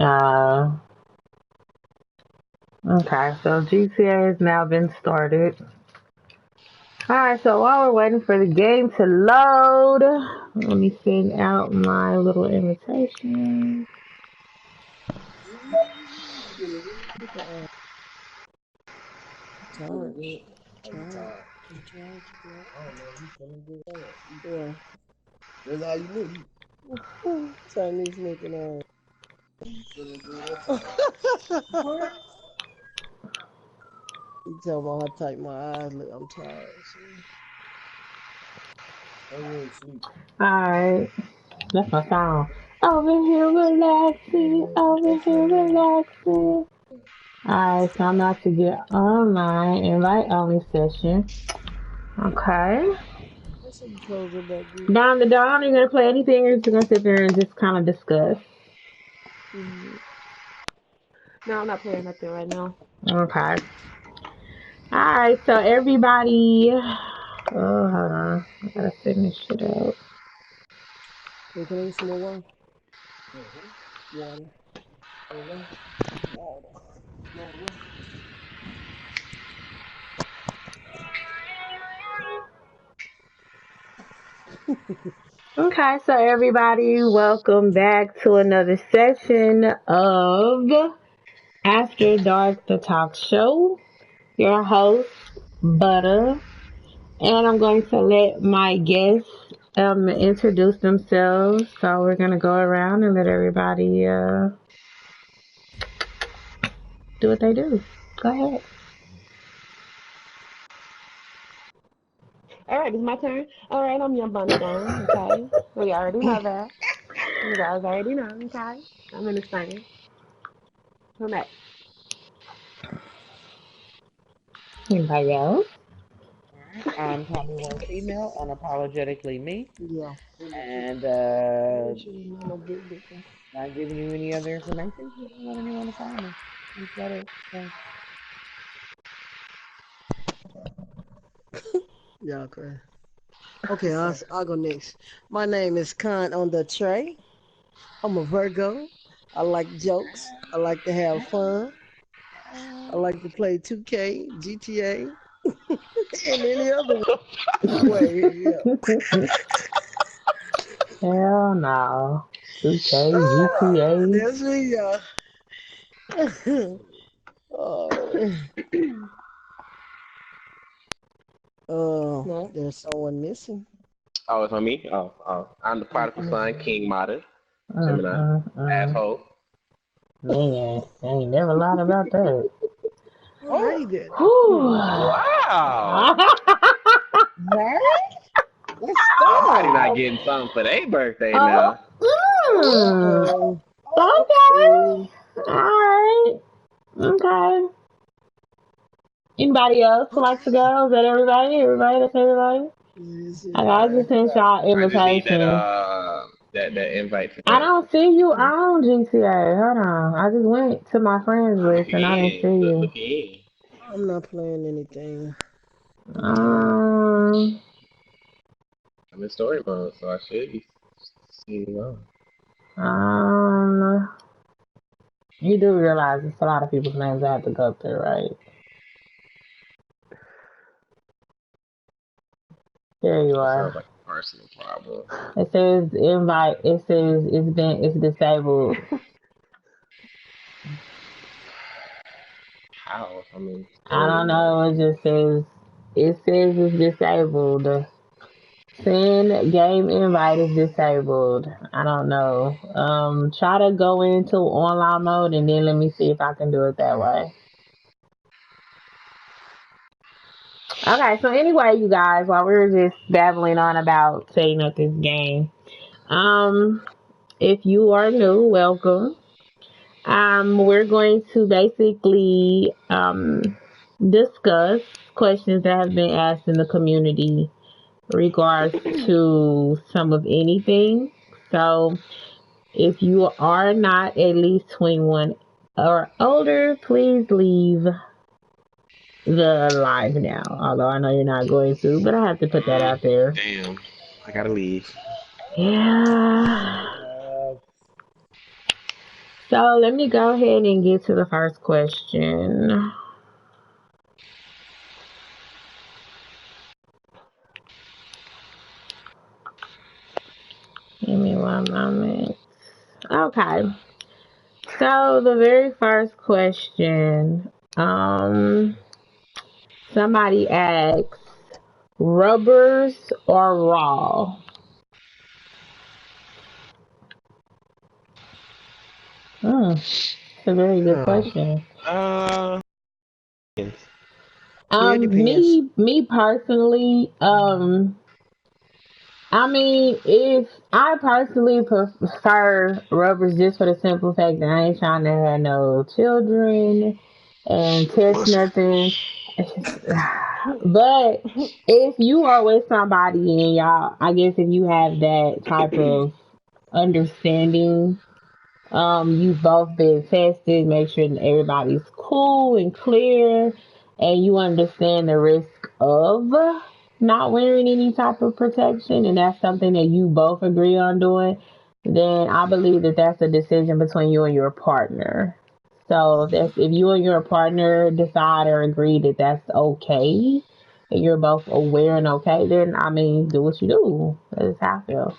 Uh, okay, so GTA has now been started. Alright, so while we're waiting for the game to load, let me send out my little invitation. Tired, man. Tired. I'm tired, bro. I don't know. You feeling good? Yeah. That's all you need. Chinese making You feeling good? That's all. You tell me how tight my eyes look. I'm tired. See? Oh, you ain't sleep. Alright, that's my sound. Over here relaxing, over here relaxing. Alright, so I'm about to get online, invite only session. Okay. I said you close it back good. Down the dawn, are you gonna play anything or are you just gonna sit there and just kind of discuss? Mm-hmm. No, I'm not playing nothing right now. Okay. Alright, so everybody. Oh, hold on. I gotta finish it up. Hey, can I get some more water? Mm-hmm. Water. Oh, well. Water. No, well. Okay, so everybody, welcome back to another session of After Dark, the talk show. Your host, Butter, and I'm going to let my guests introduce themselves. So we're gonna go around and let everybody do what they do. Go ahead. All right, it's my turn. All right, I'm Young Bunny Gun. Okay, we already know that. You guys already know. Okay, I'm in the same. Who next? Anybody else? Alright, I'm Tommy One Female, unapologetically me, Yeah. and Make sure you know no big difference. not giving you any other information. You don't let anyone to find me. Just let it go. Yeah, okay. Okay, I'll go next. My name is Con on the tray. I'm a Virgo. I like jokes. I like to have fun. I like to play 2K, GTA, and any other way. Yeah. Hell no. 2K, GTA. That's me, y'all. uh, No. there's someone missing. Oh, it's on me? I'm the prodigal son, King Modern, Mm, Gemini, mm, mm. asshole. Man, I ain't never lied about that. Oh, Alrighty then. Whew. Wow. right? Let's Somebody start. not getting something for their birthday Oh, now. mm. Uh-oh. Okay. Uh-oh. Alright. Okay. Anybody else would like to go? Is that everybody? Everybody? That's everybody? This I just everybody. sent y'all I just need that invitation. that invite for I that. don't see you on GTA. Hold on. I just went to my friends Look list and I didn't see again. you. Look again. I'm not playing anything. I'm tired. Um, I'm in story mode, so I should be seeing you on. um, you do realize it's a lot of people's names I have to go through, right? There you That are. sounds like a personal problem. It says invite. It says it's disabled. How? I mean, I still don't invite. know. It says it's disabled. Send game invite is disabled. I don't know. Try to go into online mode and then let me see if I can do it that way. Okay, so anyway, you guys, while we were just babbling on about setting up this game, um, if you are new, welcome. We're going to basically discuss questions that have been asked in the community regards to some of anything. So if you are not at least 21 or older, please leave the live now. Although I know you're not going to, but I have to put that out there. Damn. I gotta leave. Yeah. Uh, So let me go ahead and get to the first question. Give me one moment. Okay. So the very first question, somebody asks, rubbers or raw? It's a very good Oh. question. Yes. Yeah, it depends. Me personally, I mean, if I personally prefer rubbers just for the simple fact that I ain't trying to have no children and test nothing. But if you are with somebody and y'all, I guess if you have that type of understanding, you've both been tested, make sure that everybody's cool and clear, and you understand the risk of not wearing any type of protection, and that's something that you both agree on doing, then I believe that that's a decision between you and your partner. So if you and your partner decide or agree that that's okay, and you're both aware and okay, then I mean, do what you do. That's how I feel.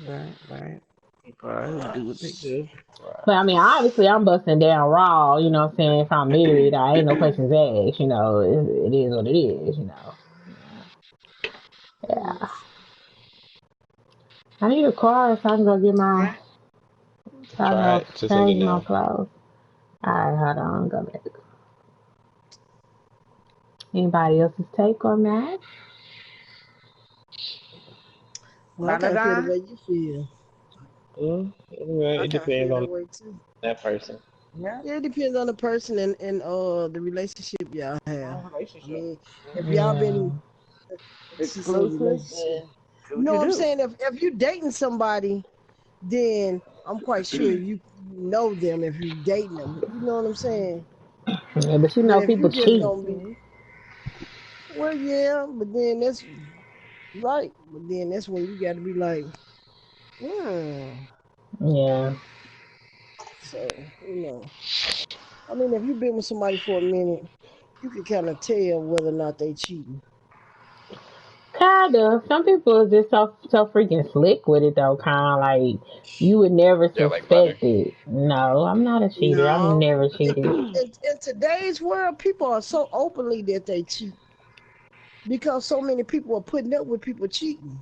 Right. People always do what they do. But I mean, obviously, I'm busting down raw. You know what I'm saying? If I'm married, I ain't no questions asked. You know, it is what it is. You know. Yeah. I need a car so I can go get my. Right. So I can Try go it just so you change my know. clothes. All right, hold on. Go back. Anybody else's take on that? Well, I kind of feel the Ramadan? way you feel. Anyway, I it kind of depends feel on that way too. that person. Yeah. Yeah, it depends on the person and the relationship y'all have. Long I relationship. mean, Yeah. if y'all Yeah. been she said Exclusive, relationship. then do You what know you what I'm do. saying? If you dating somebody, then I'm quite sure you know them if you dating them. You know what I'm saying? Yeah, but you But know, if you people just cheat. gonna be, well, yeah, but then that's right. But then that's when you got to be like, hmm. Yeah. So I mean, if you've been with somebody for a minute, you can kind of tell whether or not they cheating. Kind of. Some people are just so freaking slick with it though. Kind of like you would never Yeah, like butter. suspect it. No, I'm not a cheater. I've No, never in, cheated. in today's world, people are so openly that they cheat because so many people are putting up with people cheating.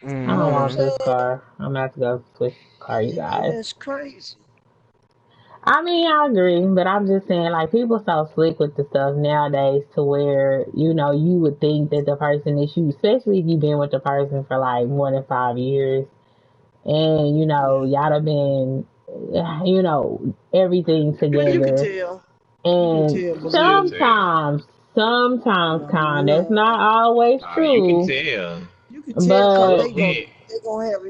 I You know don't what I'm want Mm-hmm. this saying? car. I'm gonna have to go switch car, you And guys. that's crazy. I mean, I agree, but I'm just saying, like, people so slick with the stuff nowadays to where, you would think that the person is you, especially if you've been with the person for like more than 5 years and, Yeah, y'all have been, everything well, you can together. tell. You can And tell, You but can still then tell. sometimes, that's no, not always Nah, you can true, tell. you can Just tell a because but little bit. they gonna have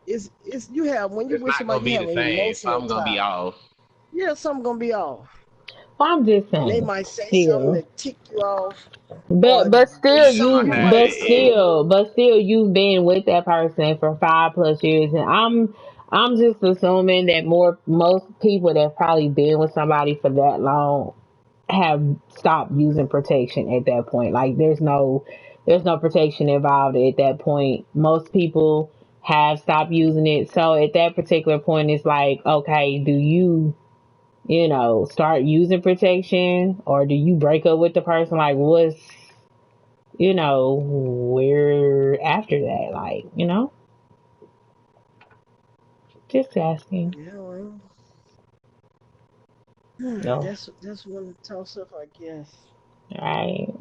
it's you have when you It's with not somebody gonna you be have the an same. emotional Something gonna be tie. off. Yeah, something gonna be off. I'm just And they saying, might say something still. to tick you off or But do still You're something gonna you have might say. but still you've been with that person for 5 plus years, and I'm just assuming that most people that probably been with somebody for that long have stopped using protection at that point. Like there's no protection involved at that point. Most people have stopped using it. So at that particular point it's like, okay, do start using protection, or do you break up with the person? Like where after that, like, just asking. Yeah, well, No. that's one toss up, I guess. Right.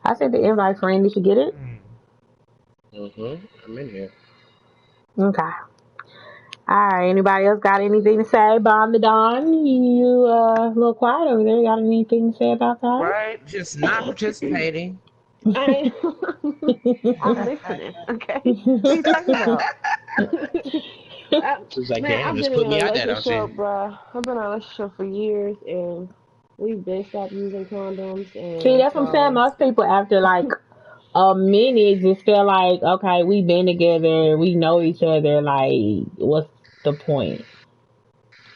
I sent the invite, friend. Did you get it? I'm in here. Okay. All right. Anybody else got anything to say about the Don? You a little quiet over there. Got anything to say about that? Right? Just not participating. I I'm listening. Okay, what are you talking about? I, She's like, man, damn, I've just been in put a me out there, don't relationship, you? bruh. I've been in a relationship for years, and we've been stopped using condoms, See, and that's what I'm saying. so Most people after like a minute just feel like, okay, we've been together, we know each other, like, what's the point?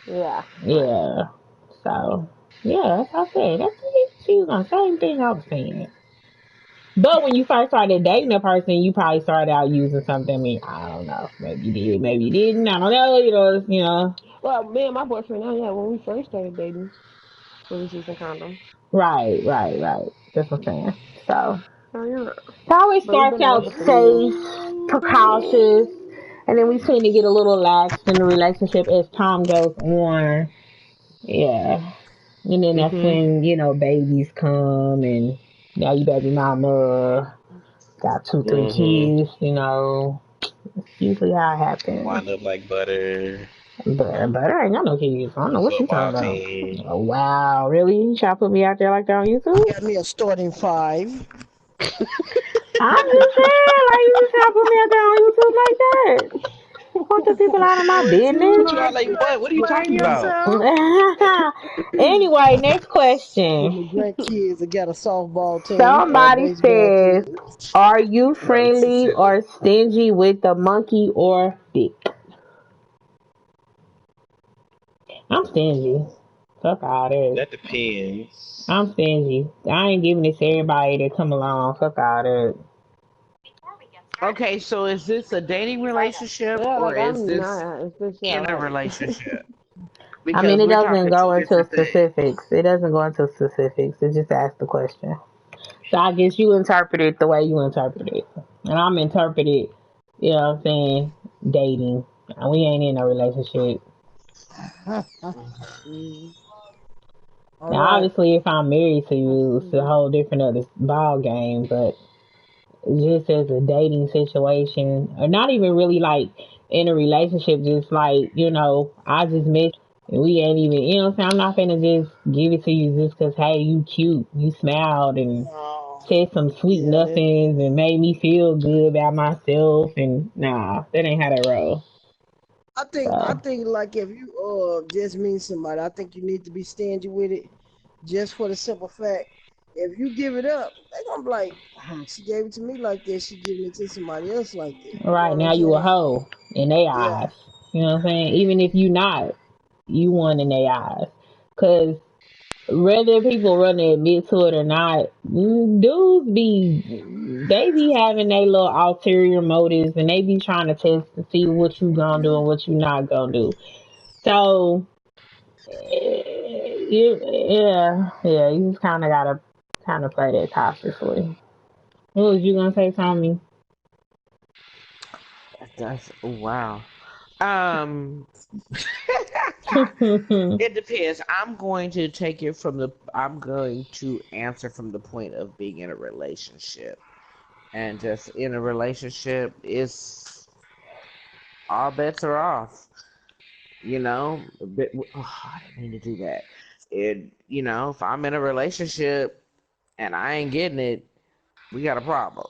Yeah. Right. Yeah. So, yeah, that's what I said. That's what she was on. Same thing I was saying. But when you first started dating a person, you probably started out using something. I mean, I don't know. Maybe you did, maybe you didn't. I don't know. You know. Well, me and my boyfriend now, yeah, when we first started dating, we was using condoms. Right. That's what I'm saying. So, So yeah. it always But we've starts been out together for years. safe, precautious, and then we tend to get a little lax in the relationship as time goes on. Yeah. And then that's Mhm. when, babies come and now you baby mama got two, three Mm-hmm. kids. It's usually how it happens. Wind up like butter. But I ain't got no kids. I don't On the know what you talking football about. team. Oh, wow, really? You try to put me out there like that on I YouTube? got me a starting five. I'm just saying, like, you just try to put me out there on YouTube like that. Want the people out of my Would business? you Put you out like like to what? What are you explain talking about? yourself? Anyway, next With question. my grandkids, I got a softball team or a Somebody baseball says, team. are you Somebody friendly specific. or stingy with the monkey or dick? I'm stingy. Fuck all that. That depends. I'm stingy. I ain't giving this to everybody that come along. Fuck all that. Okay, so is this a dating relationship Yeah, or like is I'm this not. It's just yeah, in a right. relationship? I mean, Because it we're doesn't talking go two into different things. specifics. It doesn't go into specifics. It just asks the question. So I guess you interpret it the way you interpret it. And I'm interpreted, what I'm saying, dating. We ain't in a relationship. Mm. All Now, right. obviously, if I'm married to you, it's a Mm. whole different other ball game. But just as a dating situation, or not even really like in a relationship, just like, I just met you and we ain't even, what I'm saying? I'm not gonna just give it to you just because, hey, you cute, you smiled and No. said some sweet Yeah, nothings and made me feel good about myself. And nah, that ain't how that roll. I So, think like if you just meet somebody, I think you need to be stingy with it, just for the simple fact, if you give it up, they gonna be like, she gave it to me like this, she giving it to somebody else like that. You know right what I'm now you a saying? hoe in their Yeah. eyes. You know what I'm saying? Even if you not, you one in their eyes. Cause whether people run to admit to it or not, dudes they be having their little ulterior motives and they be trying to test to see what you gonna do and what you not gonna do. So, you just kind of gotta kind of play that cautiously. What was you gonna say, Tommy? That's wow. Um, it depends. I'm going to answer from the point of being in a relationship. And just in a relationship, it's all bets are off. I didn't mean to do that. If I'm in a relationship and I ain't getting it, we got a problem.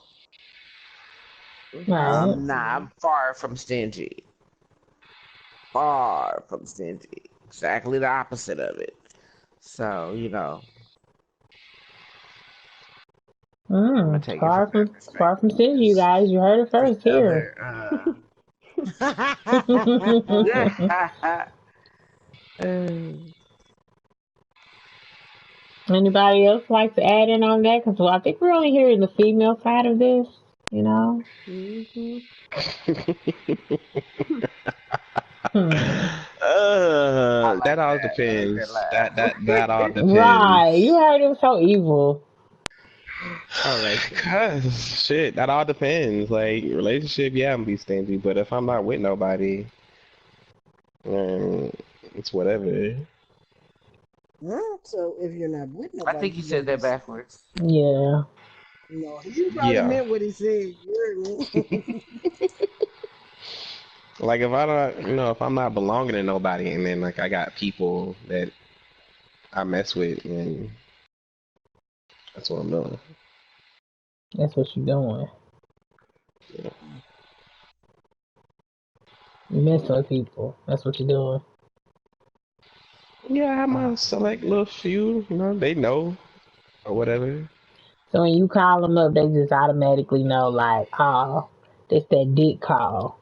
Right. I'm far from stingy. Far from stingy. Exactly the opposite of it. So, I'm gonna take it from that Far from perspective. stingy, you guys. You heard it The first here. other, uh, Anybody else like to add in on that? Because I think we're only hearing the female side of this. You know. Mhm. Hmm. That all I like that depends. That laugh. that that all Right. You depends. heard him so evil. I like it. Cause shit, that all depends. Like relationship, yeah, I'm gonna be stingy, but if I'm not with nobody, it's whatever. Huh? So if you're not with I nobody, think you you're gonna said be. that backwards. Yeah. No, he probably Yeah. meant what he said. You heard me? Like if I don't, if I'm not belonging to nobody, and then like I got people that I mess with, and that's what I'm doing. That's what you doing. Yeah. You messing with people. That's what you're doing. Yeah, I have my select little few, they know or whatever. So when you call them up, they just automatically know, like, oh, it's that dick call.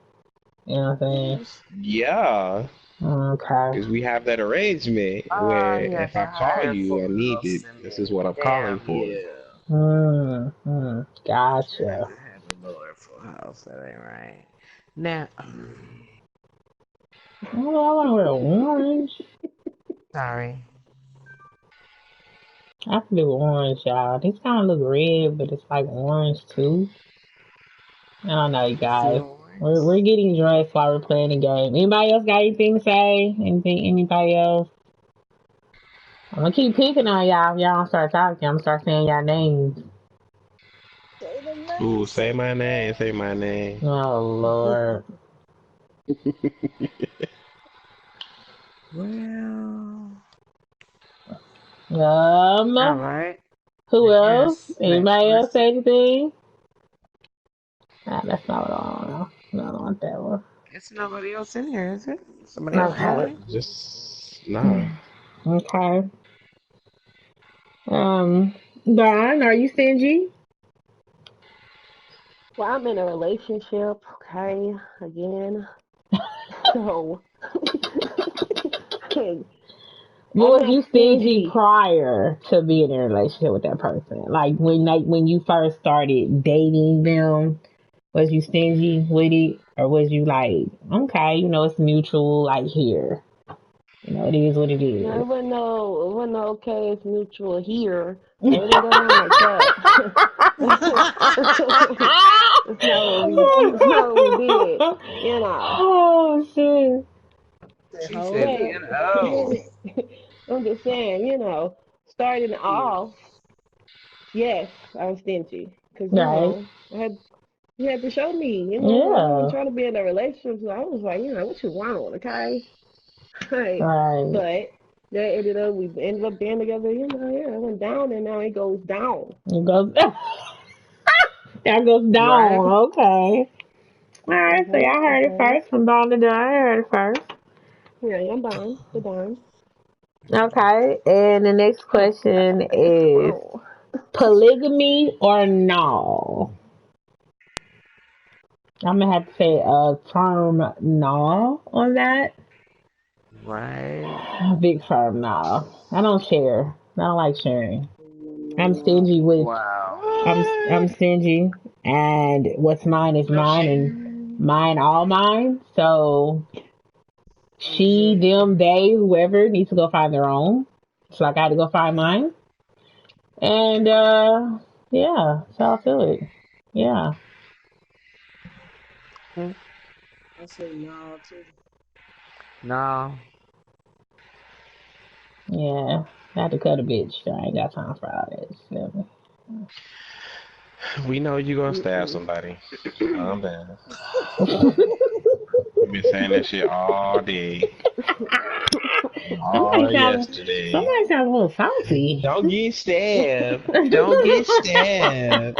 You know what I'm saying? Yeah, Okay. because we have that arrangement Oh, where he had if I to call hire you, Full I need House it. and This is what I'm calling damn for. you. Had Gotcha. to have a lower Full House. That ain't right. Now, Oh, I want to wear orange. sorry. I can do orange, y'all. This kind of look red, but it's like orange too. I don't know, you guys. Feel We're getting dressed while we're playing the game. Anybody else got anything to say? Anything? Anybody else? I'm gonna keep picking on y'all. If y'all don't start talking, I'm gonna start saying y'all names. Say the name. Ooh, say Say my the name, say my name. Oh Lord. well. All Um. right. Who I else? guess next Anybody else say person. anything? Nah, that's not what I want. No, I don't want that one. It's nobody else in here, is it? Somebody else Okay. joined? Just nah. Okay. Don, are you stingy? Well, I'm in a relationship, okay, again. So, I'm Was not you stingy stingy. prior to being in a relationship with that person? Like when you first started dating them, was you stingy with it? Or was you like, okay, it's mutual, like here. It is what it No, is. it wasn't no okay, it's mutual here. It didn't go down like that. It's not what we did, you know. Oh shit. that. She Hold said, But up. you know. I'm just saying, starting off, yes, I was stingy. Because, Right. you had to show me, I wasn't Yeah. trying to be in a relationship. So I was like, what you want, okay? Right. Right. But we ended up being together, it went down and now it goes down. It goes that goes Right? down. Okay. All right, so Mhm. y'all heard it Mhm. first from Dawn to Dawn. I heard it first. Yeah, I'm done. The done. Okay, and the next question is Wow. polygamy or no? I'm gonna have to say a firm no on that. Right. A big firm no. I don't share. I don't like sharing. I'm No. stingy with. Wow. I'm What? stingy, and what's mine is No mine, and sharing. mine all mine. So she, Exactly. them, they, whoever needs to go find their own. So I got to go find mine. And yeah, so I feel it. Yeah, Hmm. I say no too. No. yeah. I had to cut a bitch. I ain't got time for all that. Feel me? We know you gonna stab Mm-mm. somebody. Calm down. You've been saying that shit all day, somebody all sounds yesterday. somebody sounds a little salty. Don't get stabbed. somebody Don't get stabbed.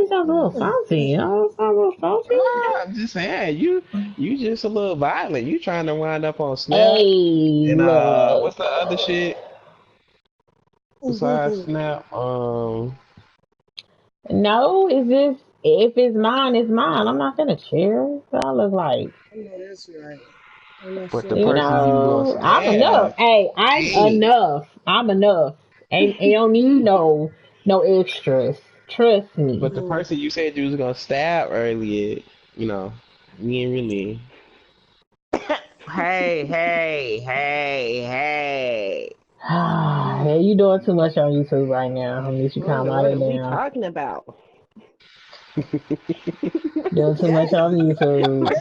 sounds a little salty. Oh, sounds a little salty. Nah, I'm just saying you just a little violent. You trying to wind up on Snap Hey, and look. what's the other shit besides Snap? No, it's just if it's mine, it's mine. I'm not gonna share. What I look like. I know that's right. I'm not But the sharing person nothing. you gonna I'm enough. stab, Hey, I'm hey. enough. I'm enough. Ain't don't need no extras. Trust me. But the Mm. person you said you was gonna stab earlier, you know, we ain't really. Hey, hey, hey, hey. Hey, you doing too much on YouTube right now. I need you I to don't calm know out what of are we down. talking about. Doing too much on Damn. YouTube.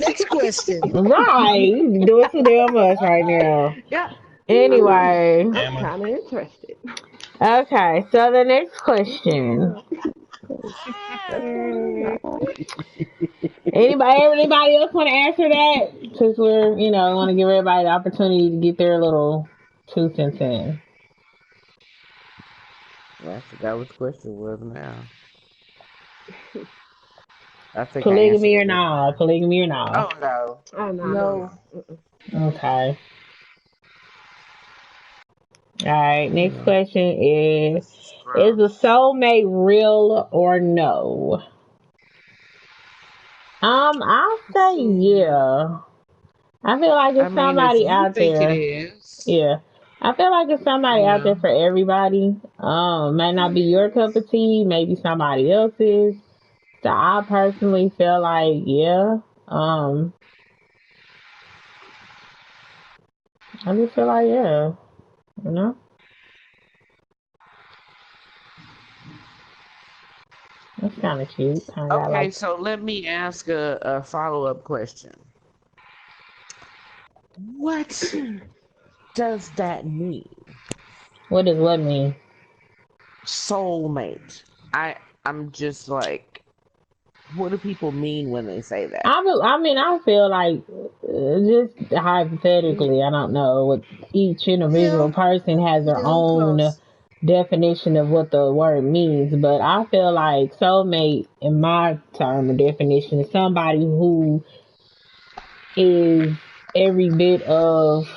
Next question. Right. You doing too damn much right now. Yeah, I'm Anyway. I'm Emma, kind of interested. Okay, so the next question. Yeah, what's going on? Anybody else want to answer that? Since we're, want to give everybody the opportunity to get their little 2 cents in. I forgot what the question was now. I think I answered Polygamy or it not? anyway. Polygamy or not? Oh, no. Oh no no No. no. Mm-mm. Okay. All right. Next Yeah. question is This is Is a soulmate real or no? I'll say yeah. I feel like I it's mean, if somebody you out think it there. is, Yeah. I feel like it's somebody you out there know. for everybody. May not be your cup of tea, maybe somebody else's. So I personally feel like, yeah. I just feel like, yeah, you know? That's kind of cute. Kind of got Okay, like, so let me ask a follow-up question. What does that mean? what does what mean? Soulmate. I'm just like, what do people mean when they say that? I feel like, just hypothetically, I don't know, what each individual Yeah, person has their yeah, I'm own close. definition of what the word means, but I feel like soulmate, in my term of definition, is somebody who is every bit of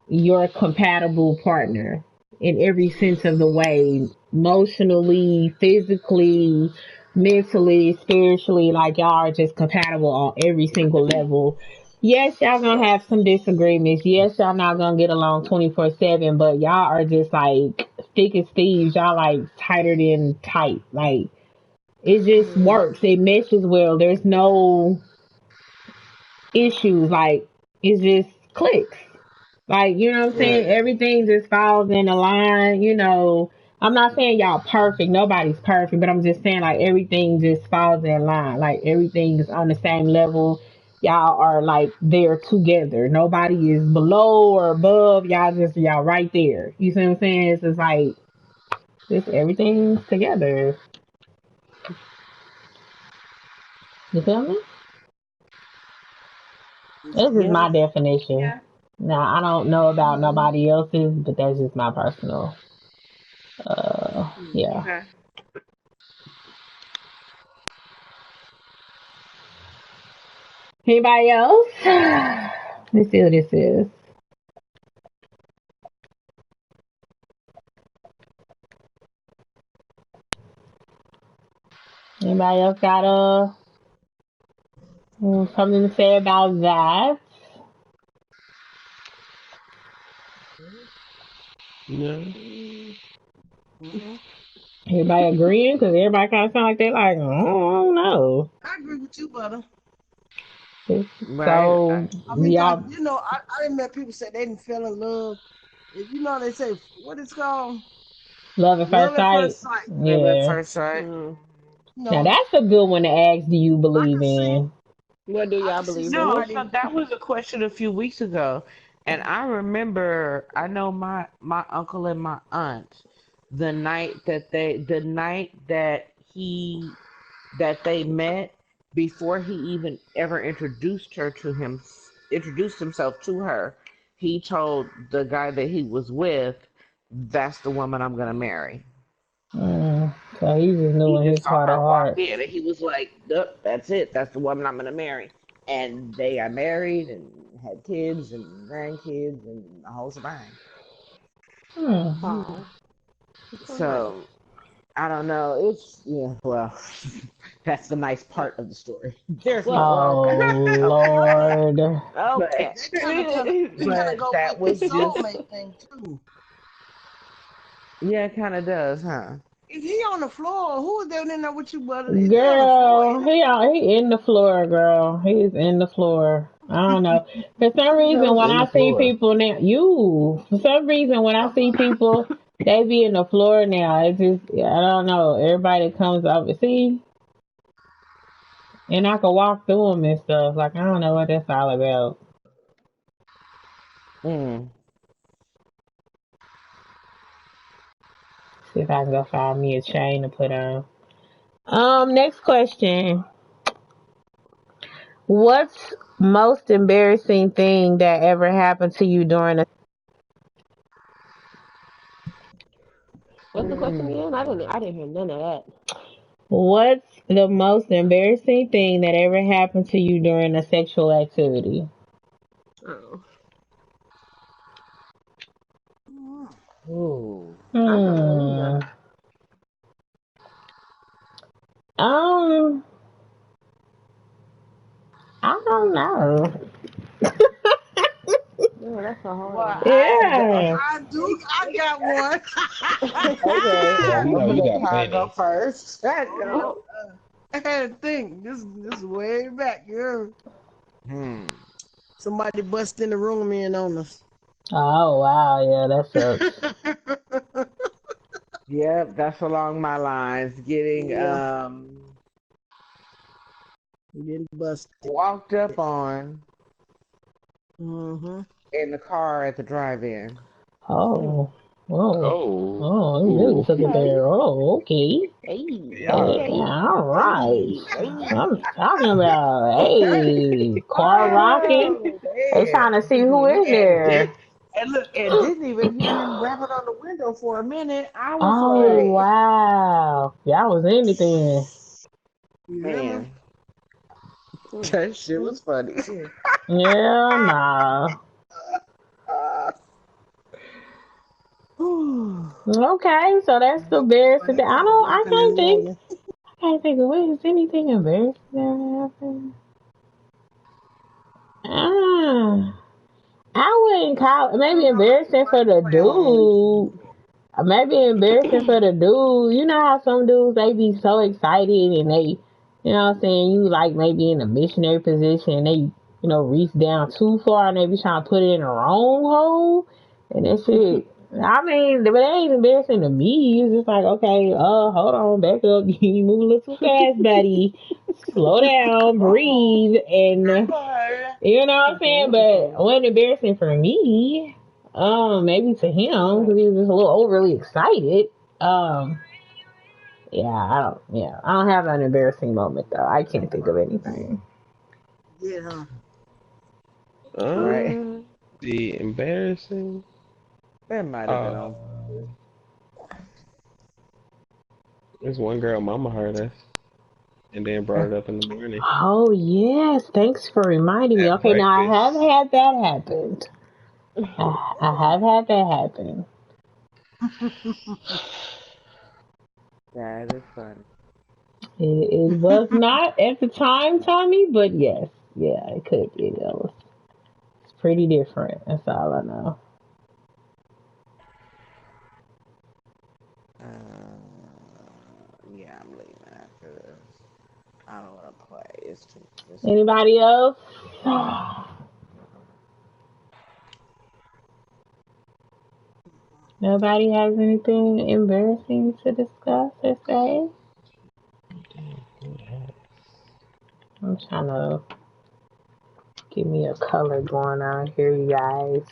your compatible partner in every sense of the way, emotionally, physically, mentally, spiritually. Like y'all are just compatible on every single level. Yes, y'all gonna have some disagreements. Yes, y'all not gonna get along 24/7, but y'all are just like thick as thieves. Y'all like tighter than tight. Like it just works. It meshes well. There's no issues. Like it just clicks. Like, you know what I'm saying? Yeah. Everything just falls in a line, you know. I'm not saying y'all perfect. Nobody's perfect, but I'm just saying like everything just falls in line. Like everything is on the same level. Y'all are like there together. Nobody is below or above. Y'all right there. You see what I'm saying? It's just like just everything's together. You feel me? This is Yeah. my definition. Yeah. Now I don't know about nobody else's, but that's just my personal yeah. Okay. Anybody else? Let's see what this is. Anybody else got something to say about that? No. Mm-hmm. Everybody agreeing? Because everybody kind of sound like they like, I don't know. I agree with you, brother. Right. So I mean, 'cause, y'all I didn't met people say they didn't fell in love. They say what it's called, love at first love at sight. first sight. Love at Yeah. first sight. Mm. Now No, that's a good one to ask. Do you I believe can see, in? What do I y'all can see believe in No, it? somebody. so that was a question a few weeks ago, and I remember. I know my uncle and my aunt, the night that they met, before he even ever introduced himself to her, he told the guy that he was with, "That's the woman I'm gonna marry." So he just knew He in just his saw heart of her walk hearts. in, and he was like, "Yup, that's it. That's the woman I'm gonna marry." And they got married and had kids and grandkids and the whole shebang. Hmm. Oh, that's so nice. So I don't know. It's yeah. Well, that's the nice part of the story. There's more. Well, okay. Oh Okay, Lord. but Okay. That kind of but go that with the was just soulmate thing too. yeah, it kind of does, huh? If he on the floor, who is there in there with you, brother? If they on the floor, Girl, he in the floor, girl. He's in the floor. I don't know. For some reason, Who's when in I the see floor? people now, for some reason, when I see people, they be in the floor now. It just, I don't know. Everybody that comes over, see, and I can walk through them and stuff. Like, I don't know what that's all about. Mm. See if I can go find me a chain to put on. Next question. What's most embarrassing thing that ever happened to you during a What's the question Mm. again? I didn't hear none of that. What's the most embarrassing thing that ever happened to you during a sexual activity? Oh, Ooh. I don't know Hmm. either. Um, I don't know. No, that's a hard Well, one. Yeah. I got one. okay. Oh, we I'm know gonna you let got Kyle go plenty. first. Hold on. I had to think. This is way back, girl. Hmm. Somebody bust in the room in on us. Oh wow, yeah, that sucks. Yep, that's along my lines. Getting Yeah, getting busted. walked up on Mm-hmm. in the car at the drive-in. Oh, oh, Oh, oh, you really ooh, took it Okay. there. Oh, okay. Hey, yeah. okay. All right. Hey, hey. I'm talking about, hey, car rocking. Oh They trying to man! see who in And there. look, and didn't even hear him rapping on the window for a minute. I was Oh like, wow, y'all was anything. You hear me? man, Hmm. that shit Hmm. was funny. Hmm. Yeah, nah. Uh, whew. Okay, so that's the Boy, embarrassing that thing. kind of rocking and rolling. I can't think of what is anything embarrassing that happened. Ah, I wouldn't call maybe embarrassing for the dude. Maybe embarrassing for the dude. You know how some dudes they be so excited and they, you know what I'm saying, you like maybe in a missionary position and they, reach down too far and they be trying to put it in the wrong hole. And that shit, I mean, but it ain't embarrassing to me. It's just like, okay, hold on, back up. You move a little too fast, buddy. Slow down, breathe, and you know what I'm Take it saying? easy, But it King. wasn't embarrassing for me. Maybe to him because he was just a little overly excited. Um, I don't have an embarrassing moment though. I can't think of anything. Yeah, huh? Right, Um, the embarrassing. that might have been Uh, on. there's one girl, mama heard us, and then brought it up in the morning Oh yes, thanks for reminding me. at Okay, now I have breakfast. had that happen. I have had that happen. That is funny. It was not at the time, Tommy, but yes, yeah, it could be. It's pretty different. That's all I know. Yeah, I'm leaving after this. I don't want to play. It's too. It's too. Anybody else? Nobody has anything embarrassing to discuss or say? Damn, good hat. I'm trying to give me a color going on here, you guys.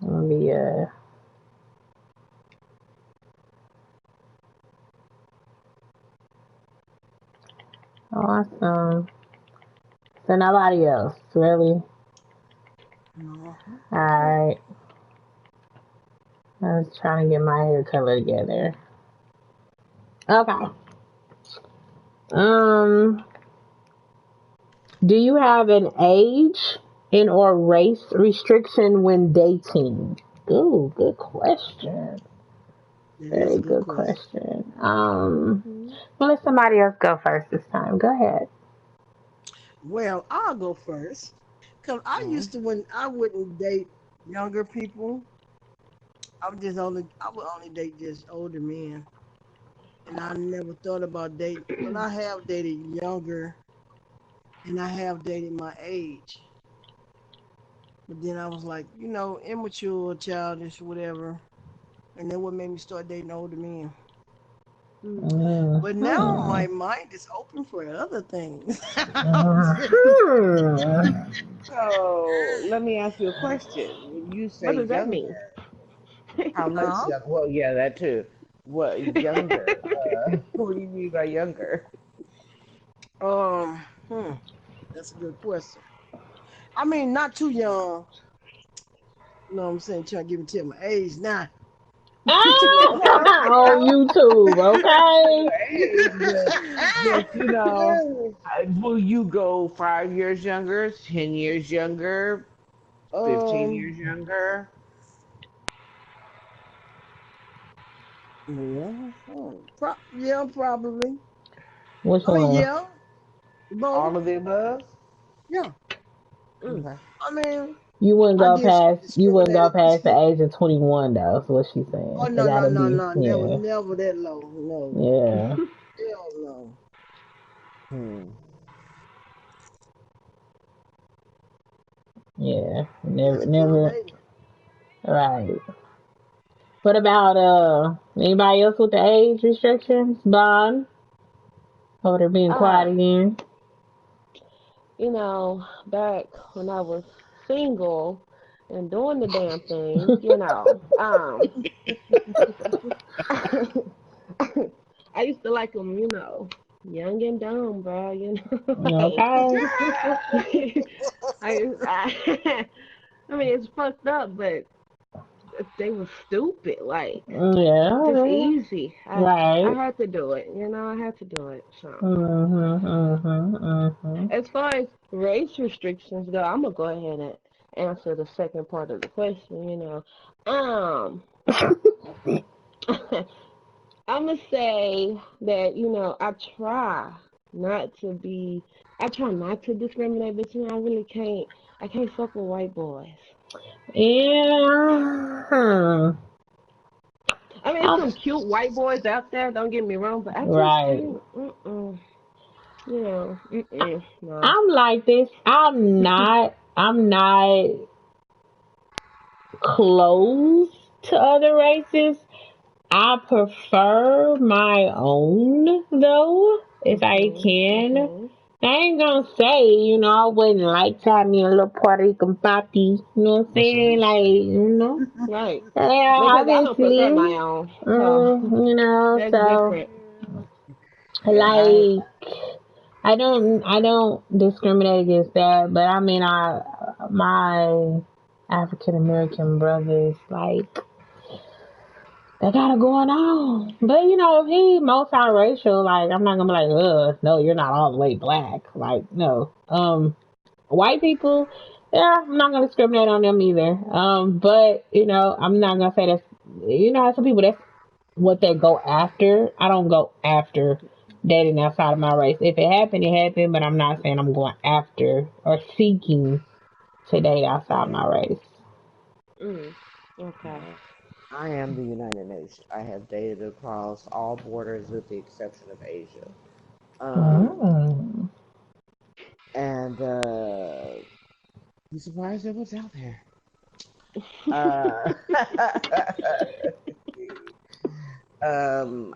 Let me awesome. So nobody else, really? No. Alright. I was trying to get my hair color together. Okay. Um, do you have an age and or race restriction when dating? Ooh, good question. That is Very a good good question. question. Mm-hmm. Well, let somebody else go first this time. Go ahead. Well, I'll go first. Cause I Mhm. used to when I wouldn't date younger people. I would only date just older men. And I never thought about dating. Well, I have dated younger and I have dated my age. But then I was like, immature, childish, whatever. And then what made me start dating older men. Mm. But now Mhm. my mind is open for other things. Mhm. So let me ask you a question. When you say What does that younger, mean? how much Huh? young? Well, yeah, that too. What younger? What do you mean by younger? um, hmm, that's a good question. I mean, not too young. You know what I'm saying? Trying to give me tell my age now. Well, no, On YouTube, okay? age, but will you go 5 years younger, 10 years younger, 15 um, years younger? Yeah, yeah, probably. Which I mean, one? yeah, both. All of the above? Yeah. Mm. Okay. I mean, You wouldn't I go did some past. You wouldn't go discriminating past the too. age of 21, though. Is what she's Oh saying. It no, no, gotta no, be. no, never, Yeah. never that low. No, Yeah. hell no. Hmm. Yeah. Just Never. a little Never. baby. Right. What about anybody else with the age restrictions? Bond. Oh, they're being quiet Uh, again. back when I was single and doing the damn thing, I used to like them, young and dumb, bro. Like Okay. I mean, it's fucked up, but they were stupid. Like just Yeah. easy. I Right. had to do it. I had to do it. So Mhm. Mhm. Mhm. as far as race restrictions go, I'm gonna go ahead and answer the second part of the question. Um, I'm gonna say that not to be. I try not to discriminate, but I really can't. I can't fuck with white boys. Yeah. I mean, there's some cute white boys out there. Don't get me wrong, but I just Right. can't. No. I'm like this. I'm not close to other races. I prefer my own though, if I Mhm. can. Mhm. I ain't gonna say, I wouldn't like to have me a little Puerto Rican papi. You know what I'm saying? Right. Yeah, Because I don't prefer obviously. my own, so that's So different. Yeah, I like I don't discriminate against that, but I mean my African American brothers, like, they got it going on. But if he multiracial, like, I'm not gonna be like, no, you're not all the way black. Like, no. White people, yeah, I'm not gonna discriminate on them either. But I'm not gonna say that's, some people, that's what they go after. I don't go after dating outside of my race. If it happened, it happened, but I'm not saying I'm going after or seeking to date outside my race. Mm. Okay. I am the United Nations. I have dated across all borders with the exception of Asia. Um, Mm. and be surprised at what's out there. Uh,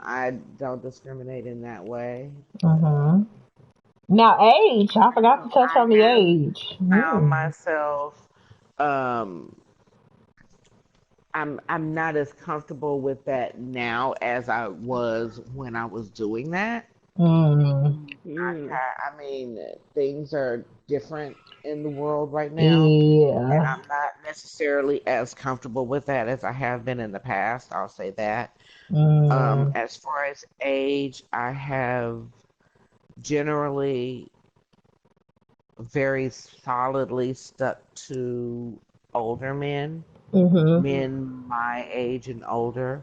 I don't discriminate in that way, but Mm-hmm. Now, age. I forgot to touch I on the have age. found Mm. myself um I'm not as comfortable with that now as I was when I was doing that. Mm. Mm. I mean, things are different in the world right now, and Yeah. I'm not necessarily as comfortable with that as I have been in the past. I'll say that. Mm. As far as age, I have generally very solidly stuck to older men, Mm-hmm. men my age and older.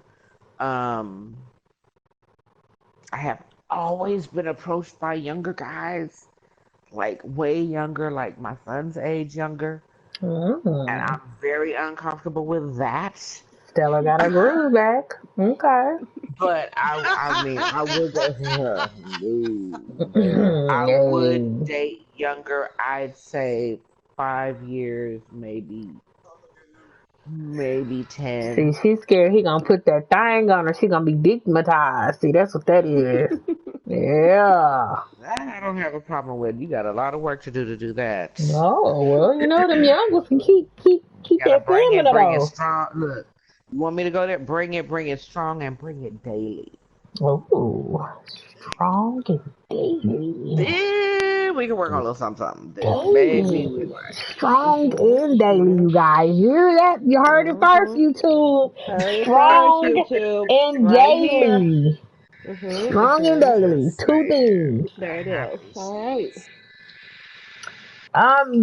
Um, I have always been approached by younger guys, like way younger, like my son's age younger, and Mm. I'm very uncomfortable with that. Stella got her groove back. Okay. But I mean, I would no, I would Hey. date younger. I'd say 5 years, maybe See, 10. she's scared he gonna put that thing on her. She gonna be digmatized. See, that's what that is. Yeah. That I don't have a problem with. You got a lot of work to do that. Oh well, them young ones can keep Gotta that stamina bring it though. strong. Look, you want me to go there? Bring it strong, and bring it daily. Oh, strong and daily. Then we can work on a little something, something. Then maybe we Daily. might. Strong Mhm. and daily, Mhm. you guys. You hear that? You heard it first, Mhm. YouTube. Heard it first, Strong YouTube. and Right here. daily. Mhm. Strong and Mhm. daily. Yes, Two ma'am. things. There it I is. All right. appreciate.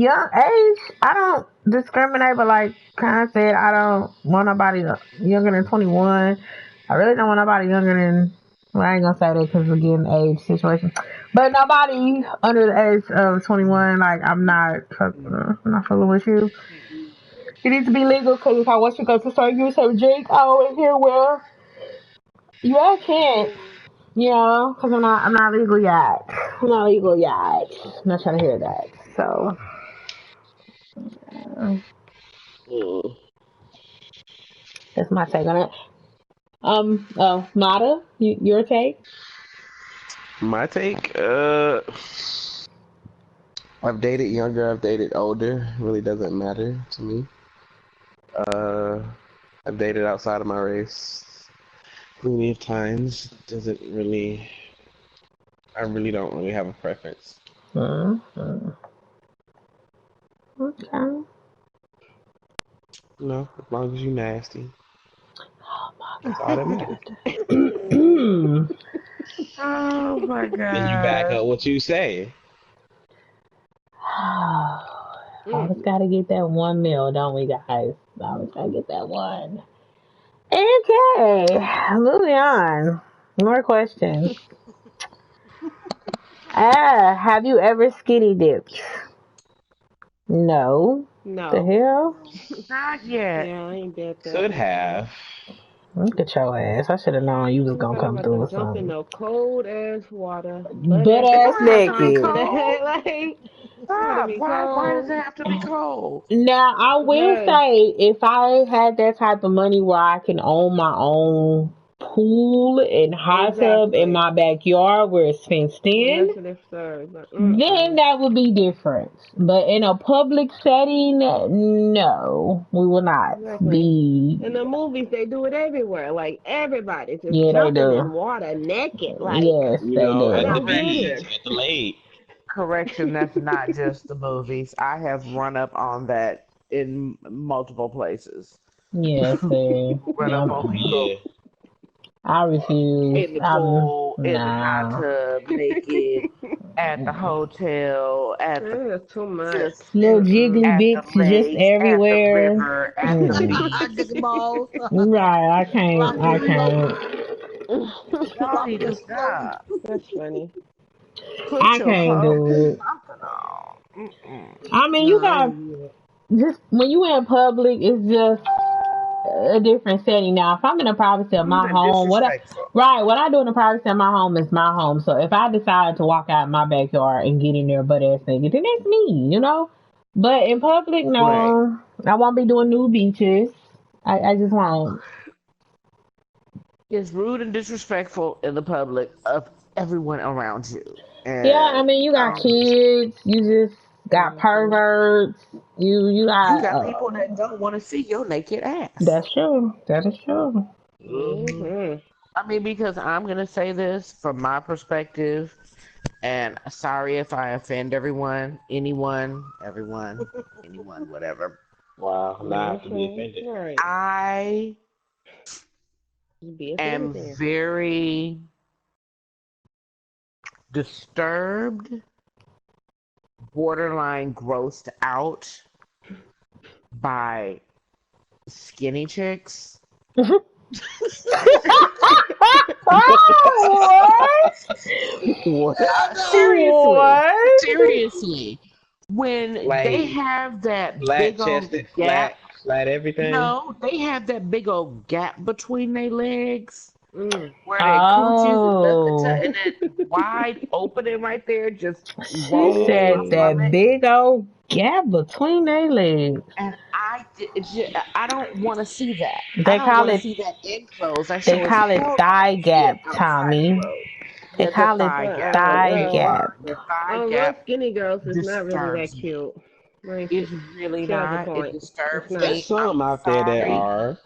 Young age, I don't discriminate, but like Kyle said, I don't want nobody younger than 21. I really don't want nobody younger than. Well, I ain't gonna say that because again, age situation. But nobody under the age of 21. Like I'm not fooling with you. It needs to be legal because if I want to go to store, you some drink. I always hear well, you all can't. You know, because I'm not legal yet. I'm not legal yet. I'm not trying to hear that. So, Mm. that's my take on it. Nada, your take? My take, I've dated younger, I've dated older. Really doesn't matter to me. Uh, I've dated outside of my race plenty of times. Doesn't really, I really don't really have a preference. Mm-hmm. Okay. No, as long as you nasty, Oh that's all that matters. my god. Oh my Then you back god. up what you say. Always gotta get that one meal, don't we, guys? Always gotta get that one. Okay, moving on. More questions. Have you ever skinny dipped? No. The No. hell? Not yet. Yeah, I ain't did that. Could have. Look at your ass. I should have known you was gonna I'm come about through to with jump in something. no cold ass water, butt Butt ass It ass don't naked, have to be top to naked. the cold. head. Like, gotta Stop. be Why does it cold. have to be cold? Now I will Because say, if I had that type of money where I can own my own pool and hot tub in exactly. my backyard where it's fenced in, That's an absurd. But then that would be different. But in a public setting, no, we will not exactly. be. In the movies, they do it everywhere. Like everybody just Yeah, they jumping do. in water naked. Like Yes, You they know, I at do. the don't get beach, it. at the lake. Correction, that's not just the movies. I have run up on that in multiple places. Yes, they. Run up Yep. on Yeah. people I refuse. in the pool, in the hot No. tub, naked, at the hotel, at the That is too much. just Little Mm-mm. jiggly at the bits just lakes, at the everywhere. river, at the Mm. Digging beach. balls, Right, I can't. blocking I the smoke, can't. Y'all need blocking to the smoke. stop. That's funny. Put I your can't clothes do or it. something on. Mm-mm. I mean, No, you I got ain't do it. just when you in public, it's just a different setting. Now, if I'm in the privacy of Rude my and home, disrespectful. what I do in the privacy of my home is my home. So if I decide to walk out in my backyard and get in there butt ass naked, then that's me, you know. But in public, Right. no, I won't be doing nude beaches. I just won't. It's rude and disrespectful in the public of everyone around you. Yeah, I And mean, you I got don't appreciate kids, you just got Mhm. perverts, you you got. got people that don't want to see your naked ass. That's true. That is true. Hmm. Mhm. I mean, because I'm going to say this from my perspective, and sorry if I offend everyone, anyone, everyone, anyone, whatever. Wow, now I have to be Mhm. offended. Right. I Be offended am then. very disturbed, borderline grossed out by skinny chicks. What? Seriously, What? seriously. When they Like have that flat big old chested, gap, flat everything. no, they have that big old gap between their legs Mm. where their coochies is nothing to, Oh, and that wide opening right there just she rolls my said Hey. that stomach. big old gap between their legs. And I don't want to see that. I They don't call want to it see that in clothes. I they sure as call it hell don't thigh want to see it gap, outside of Tommy. clothes. They Yeah, the call it thigh gap. thigh Okay, Well, gap. fine. The thigh rough gap skinny girls is not really that disturbs me. cute. Like, It's really she has a not. It point. It's disturbs not. There's me. I'm some out there that sorry. are.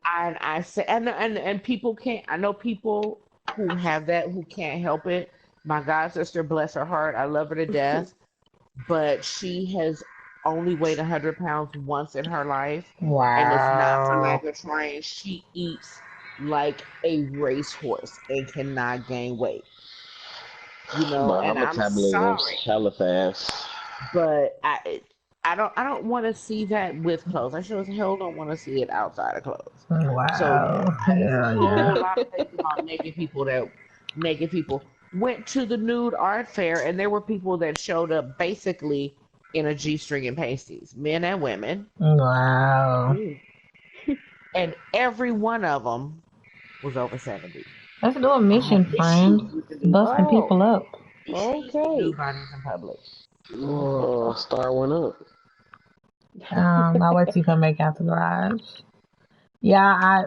I say, and people can't. I know people who have that who can't help it. My god sister, bless her heart, I love her to death, but she has only weighed 100 pounds once in her life, and it's not for Wow. lack of trying. She eats like a racehorse and cannot gain weight. But her And I'm metabolism's sorry, hella fast. but I don't want to see that with clothes. I sure as hell don't want to see it outside of clothes. So Wow. it's a Yeah, yeah. whole lot of things about naked people went to the nude art fair, and there were people that showed up basically in a G-string and pasties, men and women, Wow. Mm. and every one of them was over 70. Let's do a I have mission, friend. issues with the nude Busting bodies. Oh, people up. Issues with okay. nude bodies in public. Oh, star went up. I'll let you come back out the garage. Yeah,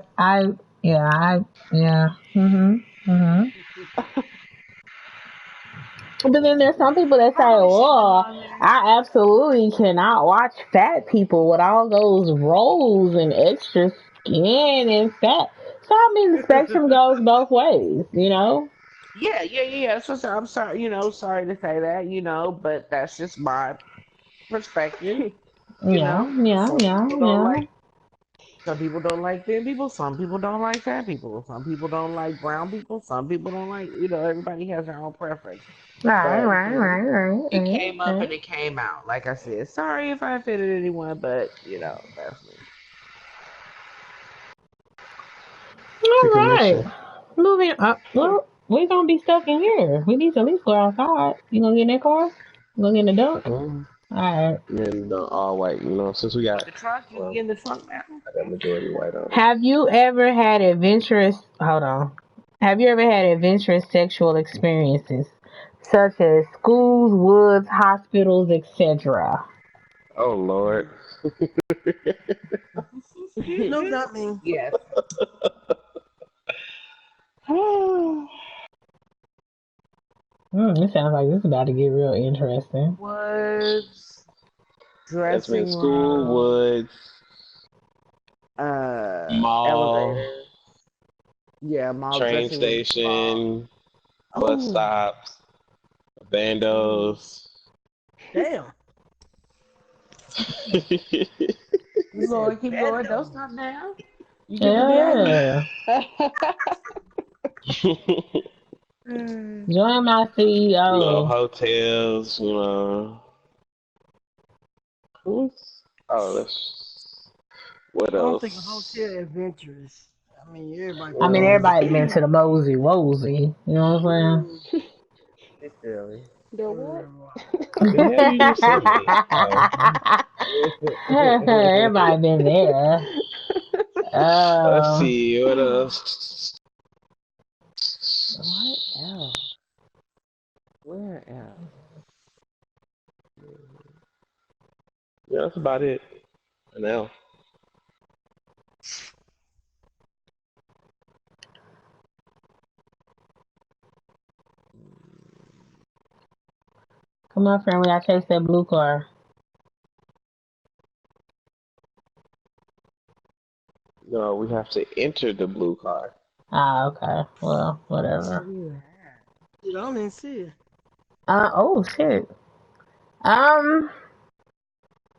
yeah. But then there's some people that say, Probably shouldn't have "Oh, gone there. I absolutely cannot watch fat people with all those rolls and extra skin and fat." So I mean, the spectrum goes both ways, you know. Yeah. So I'm sorry, sorry to say that, but that's just my perspective. You Yeah, know, yeah, some yeah, people don't yeah. like some people don't like thin people. Some people don't like fat people. Some people don't like brown people. Some people don't like. Everybody has their own preference. Right, But right, right, right, it right, came up right. and it came out. Like I said, sorry if I offended anyone, but that's me. All Take a right. mission. Moving up. Well, we're gonna be stuck in here. We need to at least go outside. You gonna get in that car? You gonna get in the dump? Um, All right. and all white, since we got, The trunk, you can well, get in the trunk now. I got majority white on it. Have you ever had adventurous? Hold on. Have you ever had adventurous sexual experiences, such as schools, woods, hospitals, etc.? Oh, Lord. No, not me. Yes. It sounds like this is about to get real interesting. Woods, That's been dressing school, room, woods, mall, elevator. Yeah, mall train dressing room, mall. station, bus Oh, stops, oh. bandos. Damn. He said Lord, keep going. Don't bando. stop now. You get the drive. Yeah. Mm. Join my CEO. Hotels, Who's, oh, what I don't think a else? hotel adventurous. I mean, everybody I been mean, to Um, everybody been to the Mosey Wozy. You know what I'm mm, Literally. The what? uh, the hell you just said? saying? Everybody been there. Let's Um, see, what else? What else? Where else? Yeah, that's about it for now. come on, friend. We gotta chase that blue car. No, we have to enter the blue car. Ah, okay. Well, whatever. shit, I don't even see it. Oh shit. Um,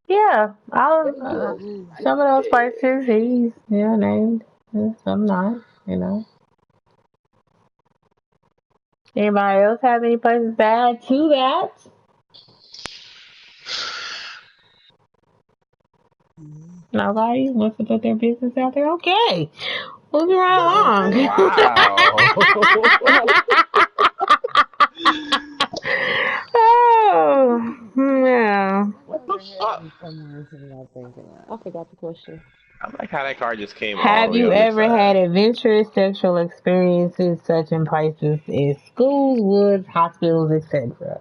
yeah. I'll Mm. some of those places he's named. Some not. You know. Anybody else have any places to add to that? Nobody wants to put their business out there. Okay. Moving right along. Wow. Oh, yeah. What The the hell fuck? is someone sitting out thinking I of? forgot the question. I like how that car just came all the Have way you on this ever had side. adventurous sexual experiences such in places as schools, woods, hospitals, etc.?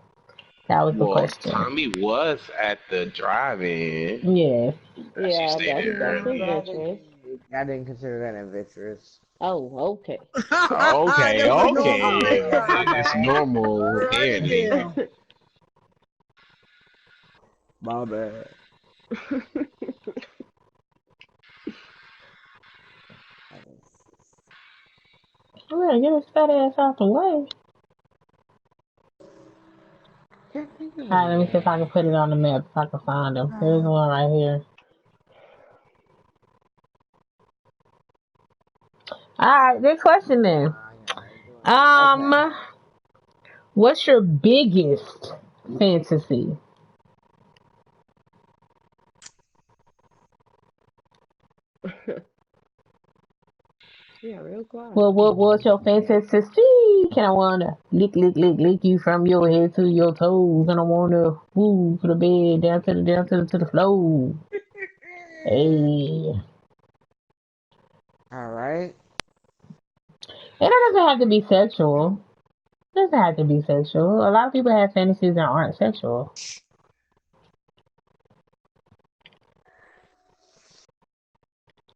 That was the Well, question. Tommy was at the drive-in. Yes. She Yeah, stayed there that's early. adventurous. I didn't consider that adventurous. Oh, okay. Okay, That was normal Oh, okay. paradise. my It's bad. normal Right parenting. there. My bad. Oh, yeah, get his fat ass out the way. Can't think of Alright, let me see if I anything. can put it on the map if I can find him. There's one right here. Alright, good question then. Okay. What's your biggest fantasy? Yeah, real quiet. What's your fantasy? See, can I wanna lick you from your head to your toes, and I wanna move to the bed down to the floor. Hey, All right. and it doesn't have to be sexual. It doesn't have to be sexual. A lot of people have fantasies that aren't sexual.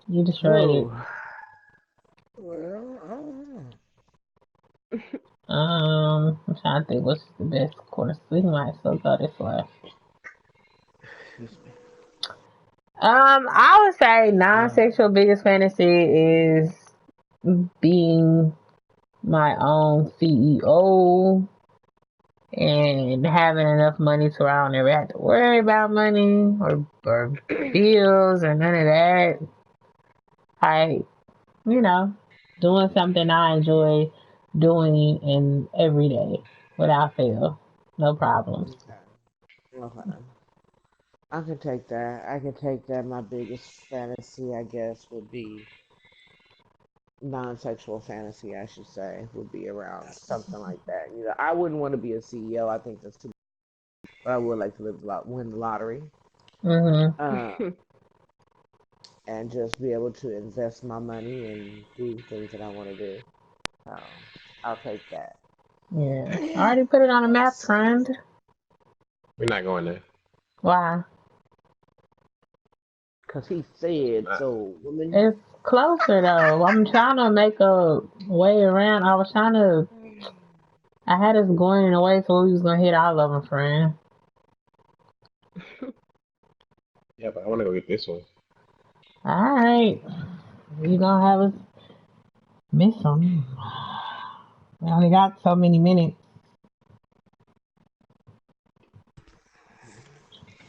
You destroyed it. Oh. Well, I don't know. I'm trying to think what's the best course. We might still go this way. Excuse me. I would say non-sexual biggest fantasy is being my own CEO and having enough money to where I don't ever have to worry about money or bills or none of that. Like, doing something I enjoy doing in every day without fail. No problems. Okay. I can take that. I can take that. My biggest fantasy, I guess, would be non-sexual fantasy. I should say would be around something like that. I wouldn't want to be a CEO. I think that's too. But I would like to win the lottery, Mm-hmm. and just be able to invest my money and do things that I want to do. So I'll take that. Yeah. I already put it on a map, friend. We're not going there. Why? Cause he said so, woman. It's closer though. I'm trying to make a way around. I had us going in a way so we was gonna hit all of them, friend. Yeah, but I want to go get this one. Alright. You gonna have us miss them. We only got so many minutes.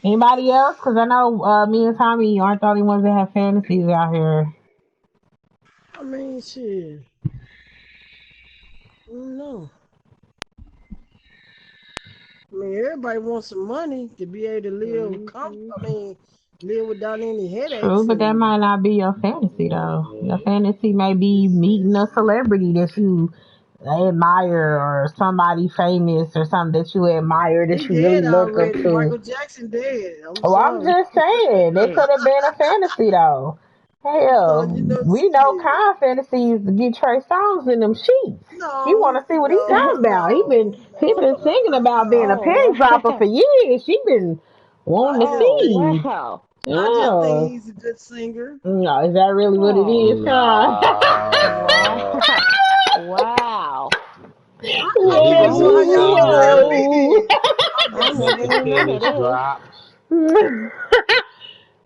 Anybody else? Because I know me and Tommy aren't the only ones that have fantasies out here. I mean, shit. I don't know. I mean, everybody wants some money to be able to live live without any headaches. True, but that might not be your fantasy though. Your fantasy may be meeting a celebrity that you admire or somebody famous or something that you admire that He you really dead look up already. to. Michael Jackson dead. I'm Well, I'm sorry. just saying it could have been a fantasy though. Hell, So, we know shit. Khan fantasies to get Trey Songz in them sheets. We want to see what he's No, talking about. He been thinking about being a Oh, penny dropper wow. for years. She been wanting to Oh, see. wow. I just think Oh, he's a good singer. no, is that really what it is, Oh, Khan? wow. Wow. I'm He just was so how looking y'all for gonna tell the me. I'm I just never let the saying. knew none of pennies this. drop.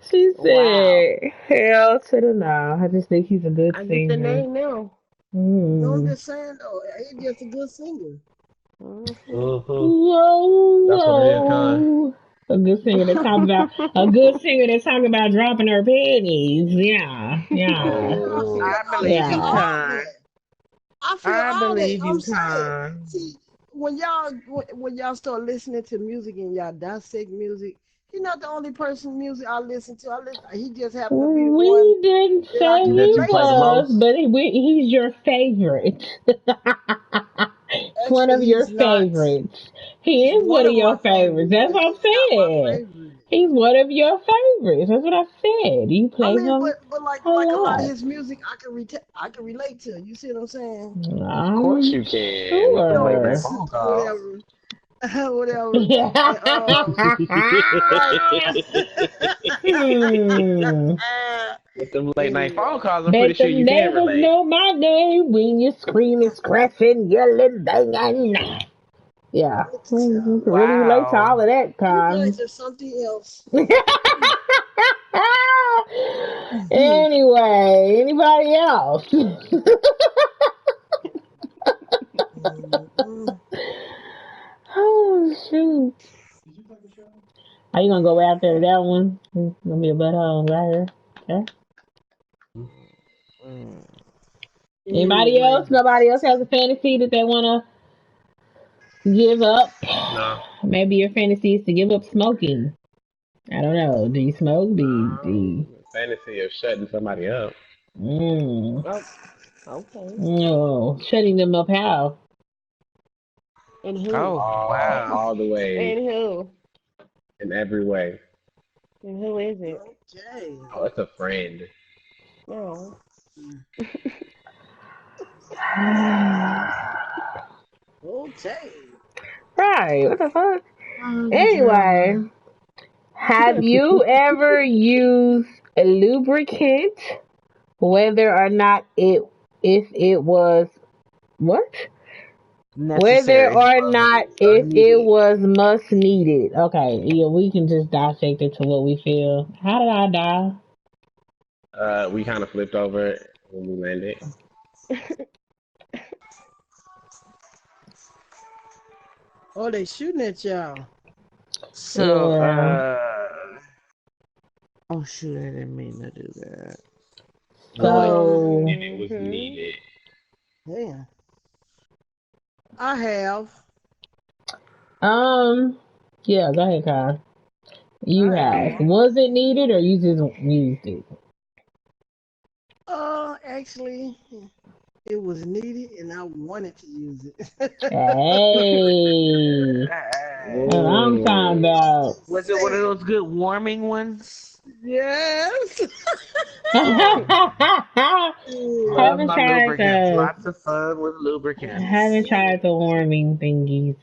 She Wow. said, hell to the no. I just think he's a good I get the singer. name now. No, I'm Mm. just saying though, he's just a good singer. Mm-hmm. Whoa, That's what it is, Con. whoa. A good singer that talk about dropping her panties. Yeah, yeah, Oh, I believe I feel you, yeah. all Con. that. I feel I all that. believe I'm you, saying, Con. see, when y'all start listening to music and y'all dissect music, he's not the only person music I listen to. He just happened to be the one We didn't that I say can that he you relate play the to. was, most. but he's your favorite. It's one Actually, of your he's not. favorites. He He's is one one of of your my favorites. favorites, That's but what I'm he's not my saying. favorite. He's one of your favorites. That's what I said. You I play mean, him but like a a lot of lot. his music, I can relate to. You see what I'm saying? Of course I'm you can. With them late night sure. phone calls. Whatever, whatever. Yeah. And, like, Hmm. With them late night phone anyway, calls, I'm pretty Bet sure them you can neighbors relate. know my name when you're screaming, scratching, yelling, banging. Yeah. You can really relate to all Wow. of that, you Con. guys are something else. Anyway, anybody else? Mhm. Oh shoot! Are you gonna go after that one? It's gonna be a butthole right here. Okay. Mm. Anybody Anyway, else? Nobody else has a fantasy that they wanna give up? No. Maybe your fantasy is to give up smoking. I don't know. Do you smoke? Do you? Fantasy of shutting somebody up. Mm. Well, Okay. No, shutting them up how? And who? Oh, wow. All the way, And who? in every way. And who is it? Okay. Oh, it's a friend. No. Okay. Right, what the fuck? Oh, Anyway, drama. have you ever used a lubricant, whether or not if it was what? Whether Necessary or or, not or if it needed. was must needed. Okay, yeah, we can just dissect it to what we feel. How did I die? We kind of flipped over when we landed. Oh, they shooting at y'all. So, Yeah. oh shoot, I didn't mean to do that. So, And it was Mhm. needed. Damn. I have. yeah, go ahead, Kyle. You I have. have. Was it needed or you just used it? Actually, it was needed and I wanted to use it. Hey, that's what I'm talking Mm. about. Was it one of those good warming ones? Yes. Love Haven't my tried lubricants. the Lots of fun with haven't lubricants. tried the warming thingies.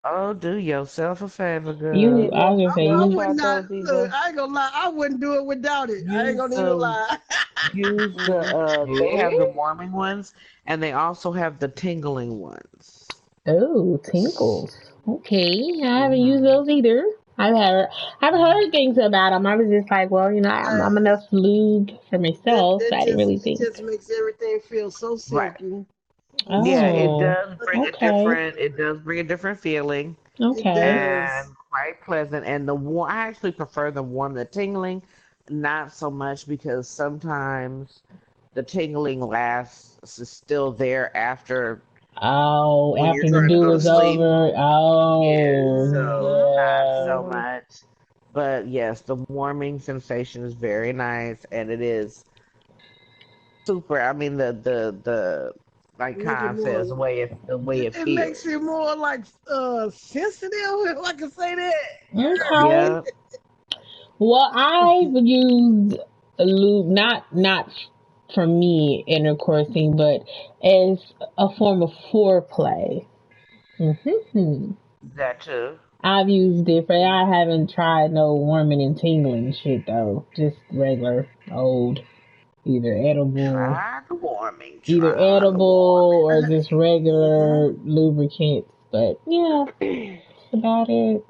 Oh, do yourself a favor, You, girl. I was gonna say Never I you. would tried not those look. either. I ain't gonna lie. I wouldn't do it without it. I ain't Use gonna even the lie. use the Mm. they have the Hmm? warming ones and they also have the tingling ones. Oh, tinkles. Okay, I haven't used Hmm. those either. I've heard things about them. I was just like, well, I'm Uh, enough lube for myself, so I didn't really it think. just makes everything feel so Right. silky and Yeah, smooth. Oh, okay, it does bring a different feeling It okay. does. and quite pleasant. And the warm, I actually prefer the warm, the tingling, not so much because sometimes the tingling lasts is still there after Oh, when you're after the trying to dew go to is sleep. over. Yeah, Oh, so Mhm. not so yeah. Mhm. much. But yes, the warming sensation is very nice and it is super. I mean the like Make it Khan says, more. the way it It makes feels. it more like sensitive, if I can say that. Okay. Yeah. Well, I've used lube not for me intercoursing, but as a form of foreplay. Hmm. That too. I've used it, but I haven't tried no warming and tingling shit though. Just regular old, either edible, Try the warming. either Try the edible warming. or just regular Mhm. lubricants. But yeah, that's about it.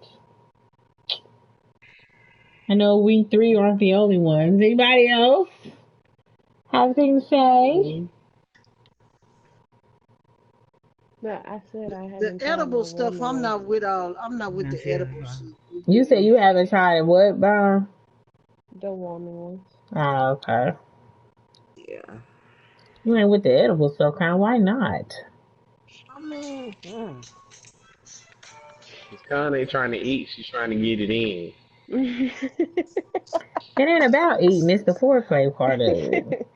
I know we three aren't the only ones. Anybody else have things to say? Mhm. No, I said I The haven't tried edible no stuff, warming I'm one. not with all. I'm not with the Yes, yeah. edible shit. You said you haven't tried what, Brian? The warming ones. Oh, okay. Yeah. You ain't with the edible stuff, kind of. Why not? I mean, Khan ain't trying to eat. She's trying to get it in. It ain't about eating. It's the foreplay part of it.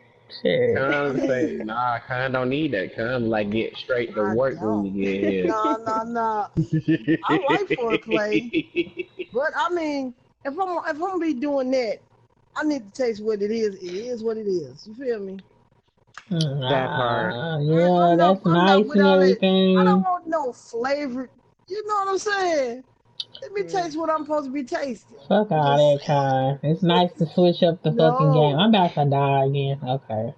Shit. I Khan say, mean, nah, Khan don't need that. Khan like get straight to I work when don't. you get here. No, no, no. I like foreplay, but I mean, if I'm gonna be doing that, I need to taste what it is. It is what it is. You feel me? That part. Yeah, that's I'm not nice with and all that. I don't everything. want no flavor. You know what I'm saying? Let me Mm. taste what I'm supposed to be tasting. Fuck all Just that, kind. It's nice to switch up the fucking game. I'm no. about to die again. Okay.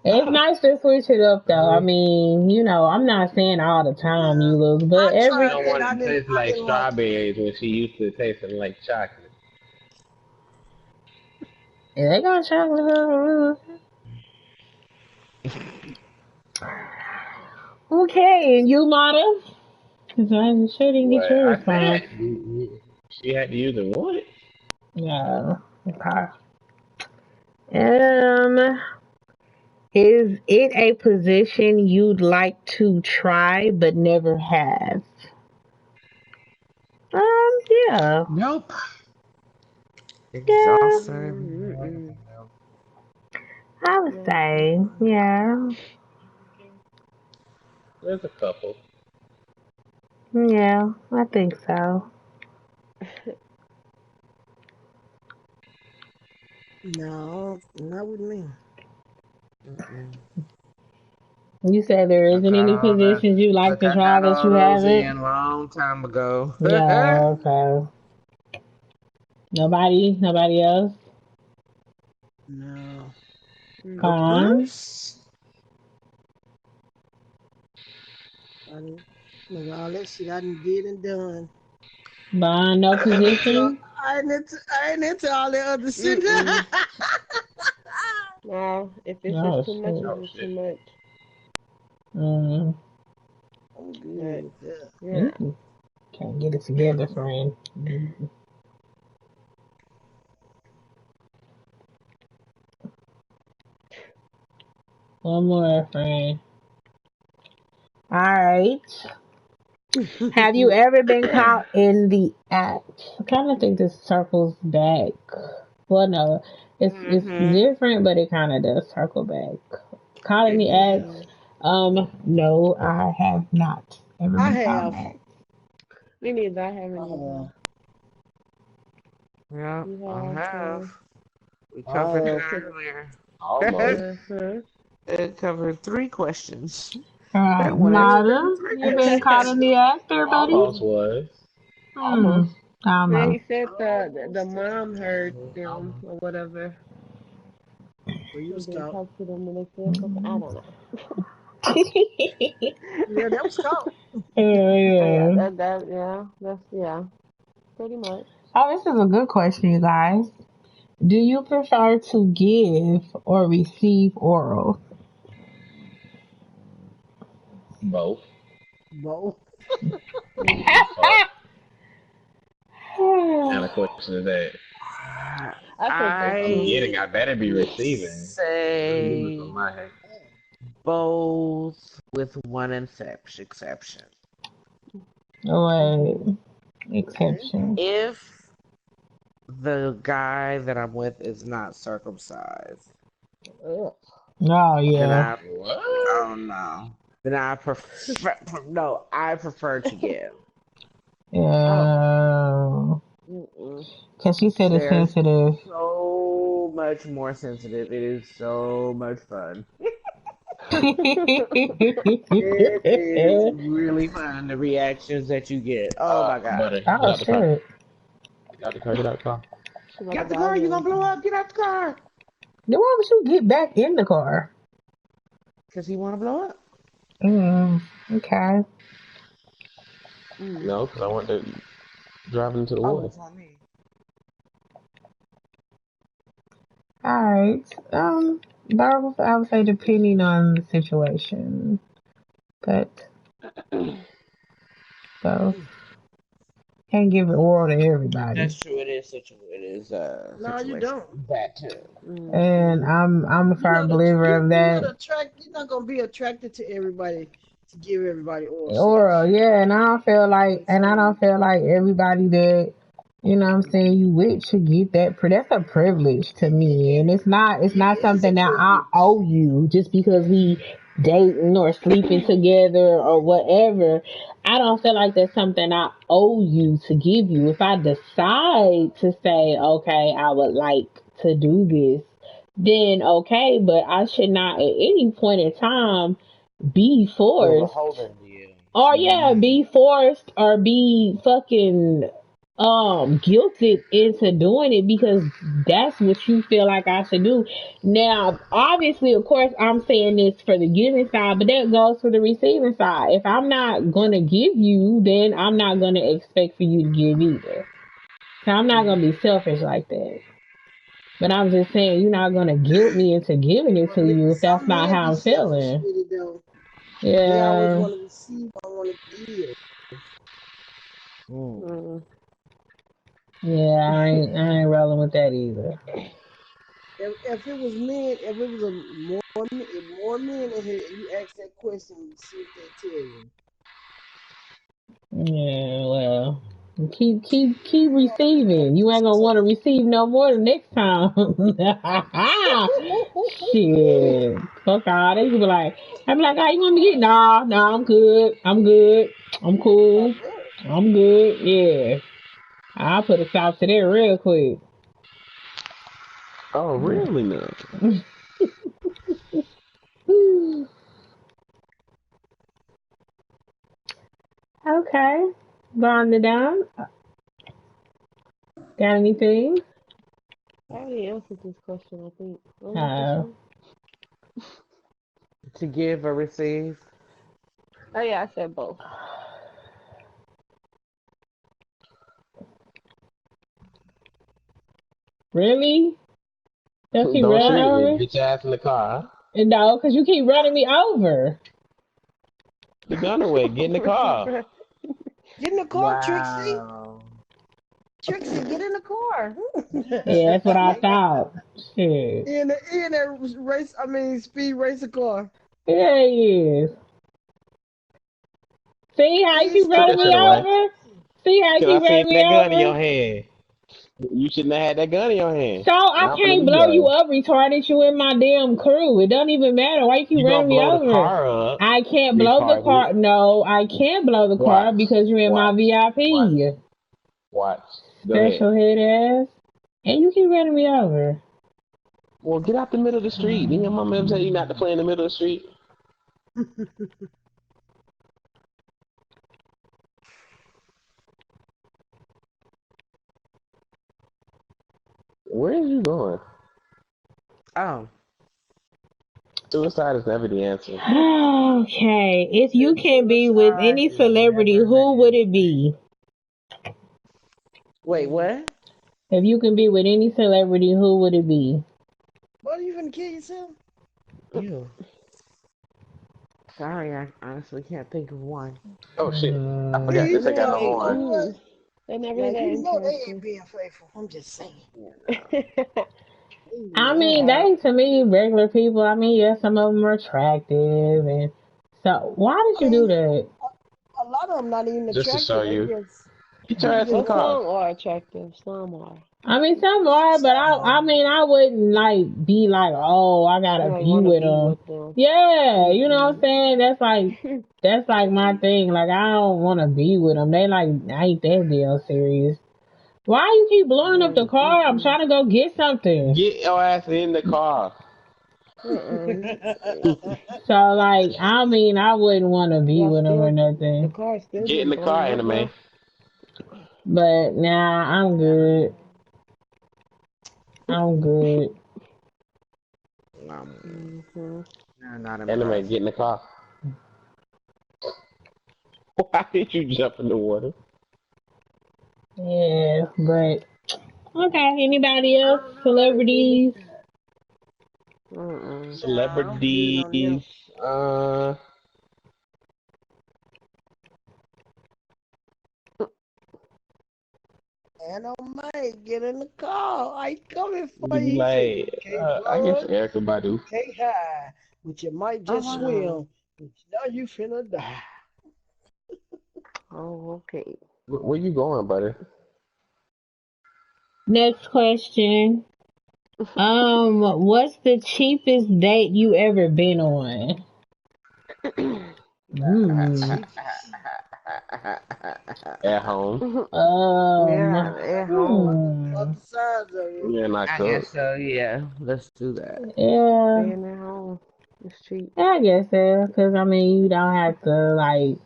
It's nice to switch it up, though. I mean, I'm not saying all the time Yeah. you lose, but I She tried every don't that. want it to taste I like didn't like it. strawberries when she used to tasting like chocolate. yeah, they got chocolate. Okay, and you, Mata? Because I'm sure didn't get What your I response. said, she had to use a what? Yeah. Okay. Um, is it a position you'd like to try but never have? Yeah. Nope. Yeah. Exhausting. Mm-mm. I I would say, yeah, There's a couple. yeah, I think so. No, not with me. Mm-mm. You said there Took isn't any all the positions you like Look, to I try got that all you those haven't. in long time ago. Yeah, okay. Nobody else. No. Nope. Fine, Look, all that shit I done did and done. fine, no I ain't into all, position. I ain't into all that other shit. Mm-mm. No, if it's just Oh too much, shit. it's Oh just too shit. much. Mm, I'm good But with that. yeah. you can't get it together, friend. Mm. One more, friend. All right. Have you ever been caught in the act? I kind of think this circles back. Well, no, it's Mm-hmm. different, but it kind of does circle back. Caught in the act? Mm-hmm. No, I have not ever I been caught in have. the act. Me neither. I haven't either. Uh, Yeah, You I have have. to. We I covered it have. earlier. Almost. Uh-huh. It covered three questions. All right, One answer to Nada, three you been caught questions. in the act there, buddy? Almost was. Hmm, Almost. Yeah, almost. he said the Almost. mom heard them Almost. or whatever. Well, you He was didn't caught. talk to them and they said something. I don't know. Yeah, that was caught. Yeah, Yeah. yeah, pretty much. Oh, this is a good question, you guys. Do you prefer to give or receive oral? Both. Both. Mm. Fuck. Kind of question is that? I think so If I'm too. getting, I I better be would receiving. That's usually for say my head. both with one exception. Or Hmm. Okay. exception? If the guy that I'm with is not circumcised, Ugh. Oh, then yeah. What? oh no, then I prefer no, I prefer to give. Oh. Yeah. Mm-mm. Because she said it's They're sensitive. so much more sensitive. It is so much fun. It is really fun, the reactions that you get. Oh my god. Butter, get Oh, out the car. shit. Get out the car. Get out the car. She about Get to out the car, dive you gonna in. blow up, get out the car. Then why would you get back in the car? Because he wanna blow up. Mm, okay. Mm. No, because I want to drive into the Oh, water. it's on me. All right. I would say depending on the situation. But, so, can't give it oral to everybody. That's true, it is No, you situation. don't. That too. And Mm-hmm. I'm a You're firm not a, believer of you're not that. attract. You're not gonna be attracted to everybody to give everybody oral Oral, sex. yeah, and I So don't feel like everybody that what I'm saying you with should get that. That's a privilege to me, and it's it not is a something that I privilege. owe you just because we dating or sleeping together or whatever. I don't feel like that's something I owe you to give you. If I decide to say, okay, I would like to do this, then okay, but I should not at any point in time be Feel the forced, holding you. or yeah, Mm-hmm. be forced or be fucking guilted into doing it because that's what you feel like I should do. Now, obviously, of course, I'm saying this for the giving side, but that goes for the receiving side. If I'm not gonna give you, then I'm not gonna expect for you to give either. So I'm not gonna be selfish like that. But I'm just saying, you're not gonna guilt me into giving it But to you if that's some not men how be I'm selfish feeling. with it though. They always Yeah. want to receive. I want to give. Mm. Mm. Yeah, I ain't rolling with that either. If it was men, if it was a if more men in here, and you ask that question, see if they tell you. Yeah, well, Keep receiving. You ain't gonna want to receive no more the next time. Shit. Fuck all. They be like, I'm like, oh, you want me to get? Nah, I'm good. I'm good. I'm cool. I'm good. Yeah. I'll put a stop to that real quick. Oh, really now? Okay. Gone down. Got anything? I already answered this question, I think. What was the Uh, question? To give or receive. Oh yeah, I said both. really? Don't keep Don't running shoot me. over? Get your ass in the car. No, because you keep running me over. The gun away. Get in the car. Get in the car, Trixie. Wow. Trixie, get in the car. Yeah, that's what I thought. Shit. in that race, I mean, speed racer car. Yeah, he is. See how you He's keep Put running that me shit so away. over? See how you Cause keep I seen running me that gun in your over? hand. You shouldn't have had that gun in your hand. So I Now I'm finna can't leave blow you your ass. up, retarded. You in my damn crew. It don't even matter. Why you keep You running gonna me blow the over? car up, I can't blow the retarded. car. No, I can't blow the car Watch. up because you're in my Watch. VIP. Watch. Go ahead. Special head ass. And you keep running me over. Well, get out the middle of the street. Didn't your mama ever tell you not to play in the middle of the street? Where are you going? Oh. Suicide is never the answer. Okay, if you can be with any celebrity, who would it be? Wait, what? If you can be with any celebrity, who would it be? What, are you gonna kill yourself? You. Sorry, I honestly can't think of one. Oh shit! I Now, forgot Uh, this ain't got no you horn. know what? They're not Now really you know they that ain't being faithful. I'm just saying. interesting. I mean, Lord. they to me regular people. I mean, yeah, some of them are attractive, and so why I did you do mean, that? a lot of them not even Just to show attractive. They you. just Get your ass in the Well, car. some are attractive, some are. I mean, some are, but I mean, I wouldn't like be like, oh, I gotta Like, be want to with be them. with them. Yeah, you know what I'm Mm-mm. saying? That's like my thing. Like, I don't want to be with them. They like ain't that deal serious. Why you keep blowing up the Like, car? I'm mm-mm. trying to go get something. Get your ass in the car. So like, I mean, I wouldn't want to be Y'all with them or still, the nothing. car still Get in getting the car, blown up anime. though. But nah, I'm good. I'm good. Mm-hmm. No, not Anime, impressed. get in the car. Why did you jump in the water? Yeah, but okay. Anybody else? Celebrities? Mm-mm. Nah, I'm good on them. Celebrities. Uh, And I might get in the car. I coming for you you. He said you like, can't I guess run, Erica Badu. you can't hide, but you might Oh, just wow. swim. But now you finna die. Oh, okay. Where you going, buddy? Next question. What's the cheapest date you ever been on? Hmm. Cheapest. At home. Um. Yeah, at home. Hmm. Other sides of it. Yeah, not I cook. guess so, yeah. Let's do that. Yeah. Staying at home. It's cheap. I guess so. Cause I mean, you don't have to like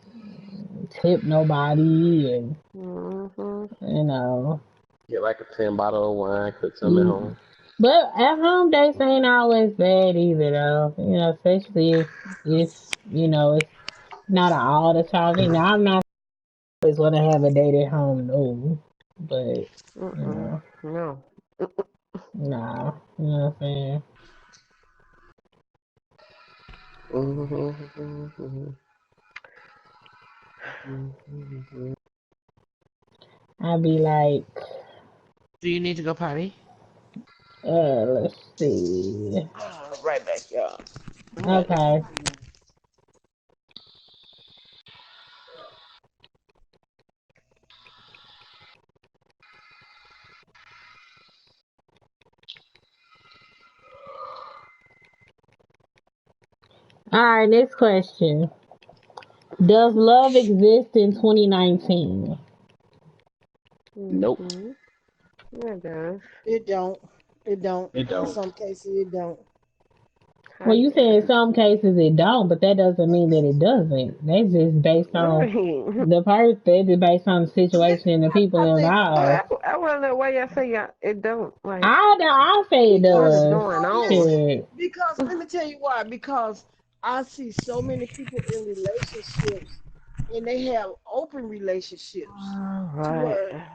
tip nobody, and Mm-hmm. you know. Get like a 10 bottle of wine, cook some at Mm. home. But at home dates ain't always bad either, though. You know, especially if it's not all the time. You know, I'm not always gonna have a date at home, no. But you Mm-mm. know, No. nah. You know what I'm saying? I'd be like, Do you need to go potty? let's see. Right back, y'all. Okay. All right, next question. Does love exist in 2019? Nope. Yeah, it does. It don't. It don't. It In don't. some cases, it don't. Well, How you you say in some cases it don't, but that doesn't mean that it doesn't. That's just based on right? the person. That's just based on the situation and the people I think But involved. I want to know why y'all say y'all it don't. Like, I say it what is because does. going on? listen, Shit. because let me tell you why. Because I see so many people in relationships, and they have open relationships to Right. where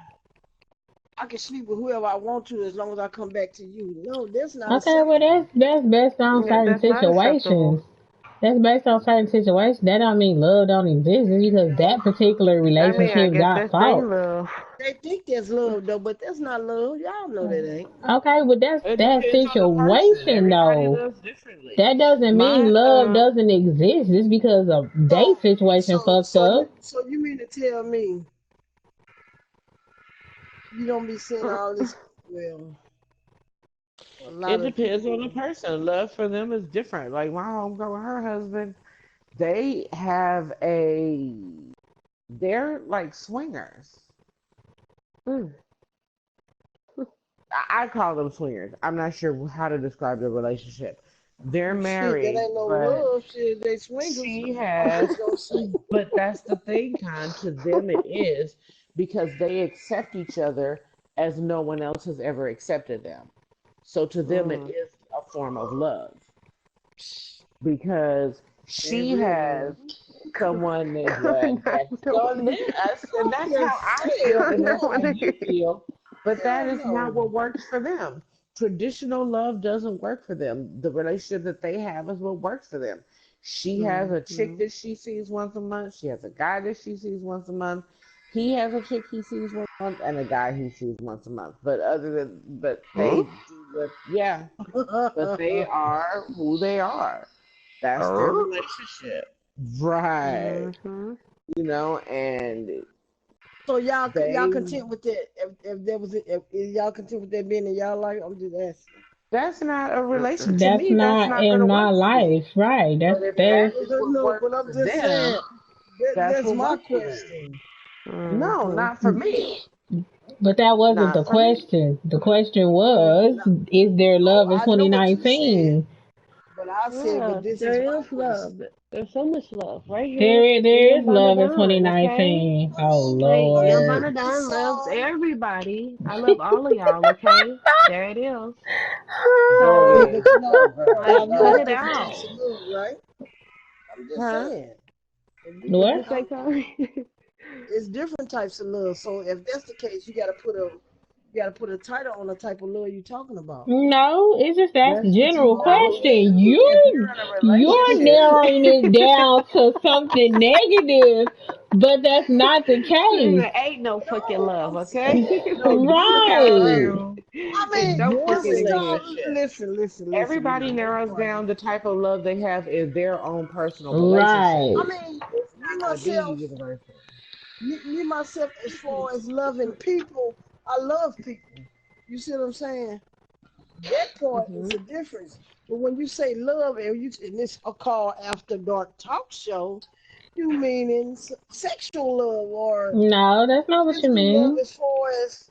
I can sleep with whoever I want to as long as I come back to you. No, that's not Okay, well acceptable. that's based on Yeah, certain that's not situations. acceptable. That's based on certain situations. That don't mean love don't exist. It's because that No, particular I mean, I relationship guess got that's they faults. love. they think there's love though, but that's not love. Y'all know that ain't. Okay, but that's It that depends on the person. situation Everybody though. loves differently. That doesn't mean My love doesn't exist just because of they So, situation fucked up. so you mean to tell me you don't be seeing all this? Well, a lot It of depends on the people. person. Love for them is different. Like my homegirl and her husband, they have a they're like swingers. mm, I call them swingers. I'm not sure how to describe their relationship. They're Shit, that married, ain't no but love. Shit, they swingers. she I'm has, just gonna say. but that's the thing, Con. To them, it is because they accept each other as no one else has ever accepted them. So to them, it mm. is a form of love because Ain't she real has love. someone that Coming out that's the done way. this, and I'm that's how just I feel, saying, and that's how no. you feel. But that Hell is not no. what works for them. Traditional love doesn't work for them. The relationship that they have is what works for them. She has a chick Mm-hmm. that she sees once a month. She has a guy that she sees once a month. He has a chick he sees once a month and a guy he sees once a month. But they Huh? do what, yeah, but they are who they are. That's their relationship. Right. Mm-hmm. And So y'all they content with that? If there was if y'all content with that being in y'all life, I'm just asking. that's not a relation to That's me, that's not not gonna in my work for me. life, right? But if That's that is what No, works but I'm for just them, saying that's that's what my works for them. question. No, Mm-hmm. not for me. but that wasn't the Not for me. question. The question was, No, is there no, love in I know what you said, 2019? but I said, Yeah, but this is there my is question. love. There's so much love right here. We There live is by the love in Don, okay? 2019. Oh Hey, Live by Lord. the Don loves So everybody. I love all of y'all, okay? There it is. There it yeah, So, but is. like, y'all know cut it's it different out. types of love, right? I'm just Huh? saying. What'd you What? say, Connie? It's different types of love. So if that's the case, you gotta put a title on the type of love you're talking about. No, it's just that's That's what general you always question. do if you're in a You're relationship. narrowing it down to something negative, but that's not the case. There ain't no fucking No, love, I'm okay? saying no. Let's You keep the that one. Right. real. I It mean, don't You're once the fucking it start, exist. relationship. Everybody listen. narrows down the type of love they have in their own personal relationship. I Right. mean, It's me not going to be myself, universal. me myself, as far as loving people, I love people. You see what I'm saying? That part is Hmm. a difference. But when you say love, and this a call after dark talk show, you meaning sexual love or No, that's not what you physical love mean. as far as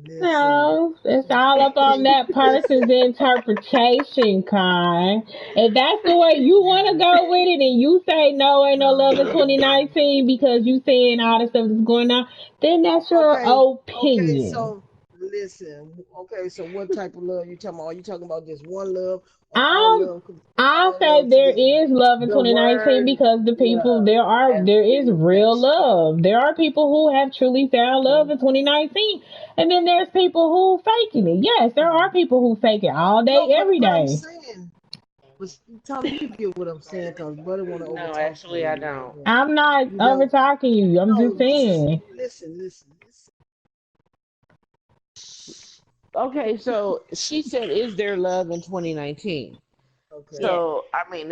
listen. No, it's all up on that person's Listen. interpretation, Con. If that's the way you want to go with it and you say no, ain't no love in No. 2019 because you saying all the stuff that's going on, then that's your Okay, okay, opinion. so listen. Okay, so what type of love you talking about? Are you talking about just one love or I'm I'll all say love there together? is love in The 2019 word, because the people yeah, has there is been real mentioned. love. There are people who have truly found love in 2019, and then there's people who faking it. Yes, there are people who fake it all No, day, every but I'm day. saying, but Tom, you get what I'm saying, cause Buddy want to No, overtalk actually, I you. don't. I'm not You over don't. talking you. I'm No, just saying. listen. Okay, so she said, "Is there love in 2019?" Okay, Yes. So, I mean,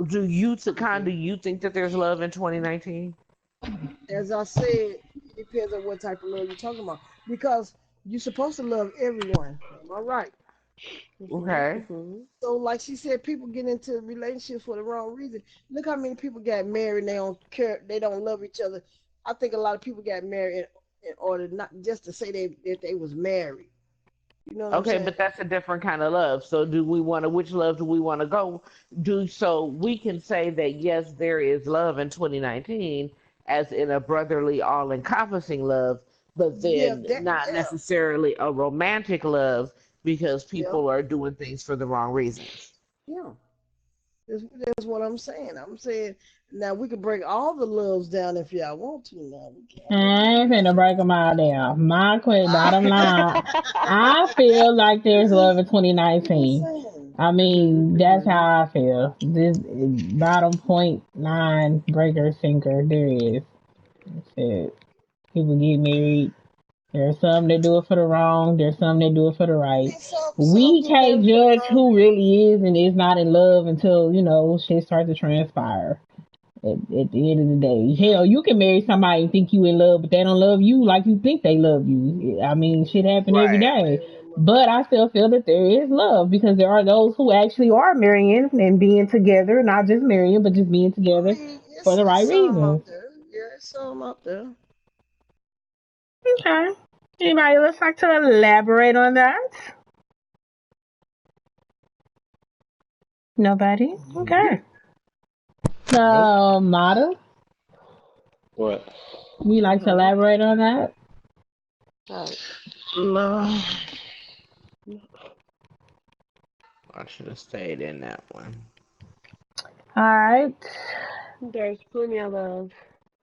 do you to kind okay. of you think that there's love in 2019? As I said, it depends on what type of love you're talking about, because you're supposed to love everyone. Am I right? Okay. So, like she said, people get into relationships for the wrong reason. Look how many people got married and they don't care, they don't love each other. I think a lot of people got married in order not just to say that they was married. You know what I'm Okay, saying? but that's a different kind of love. So do we want to, which love do we want to go do? So we can say that yes, there is love in 2019 as in a brotherly, all-encompassing love, but Yeah, then that not yeah, necessarily a romantic love because yeah, people are doing things for the wrong reasons. yeah. That's what I'm saying. I'm saying now we can break all the loves down if y'all want to. Now we can. I ain't finna break them all down. My quick bottom line, I I'm feel like there's love in just 2019. saying. I mean, that's how I feel. This bottom point nine breaker sinker. There is. That's it. People get married. There's some that do it for the wrong. There's some that do it for the right. And some We get can't married for the judge wrong who reason. really is and is not in love until shit starts to transpire. At the end of the day, hell, you can marry somebody and think you in love, but they don't love you like you think they love you. I mean, shit happen every Right. day. But I still feel that there is love because there are those who actually are marrying and being together, not just marrying, but just being I together mean, for the it's right some reasons. out there. Yeah, it's some out there. Okay. Anybody else like to elaborate on that? Nobody? Okay. Nope. Mata, What? you like to elaborate on that? No, I should have stayed in that one. All right. There's plenty of love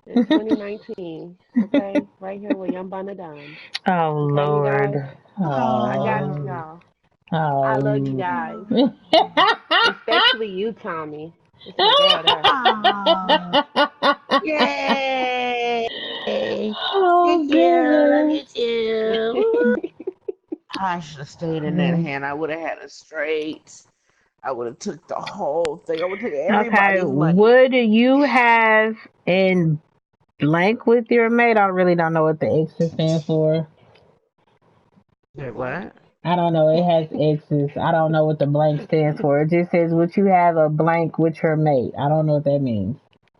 in 2019. Okay, right here with Young Bonadon. Oh Okay, you Lord. guys. I got Oh. you, y'all. I love you Oh. guys, especially you, Tommy. It's my girl there. Oh, yay! Oh Thank you. Love goodness. you too. I should have stayed in that hand. I would have had a straight. I would have took the whole thing. I would have took Okay, everybody's money. what do you have in blank with your mate? I really don't know what the X's stand for. Wait, what? I don't know. It has X's. I don't know what the blank stands for. It just says what you have a blank with your mate. I don't know what that means.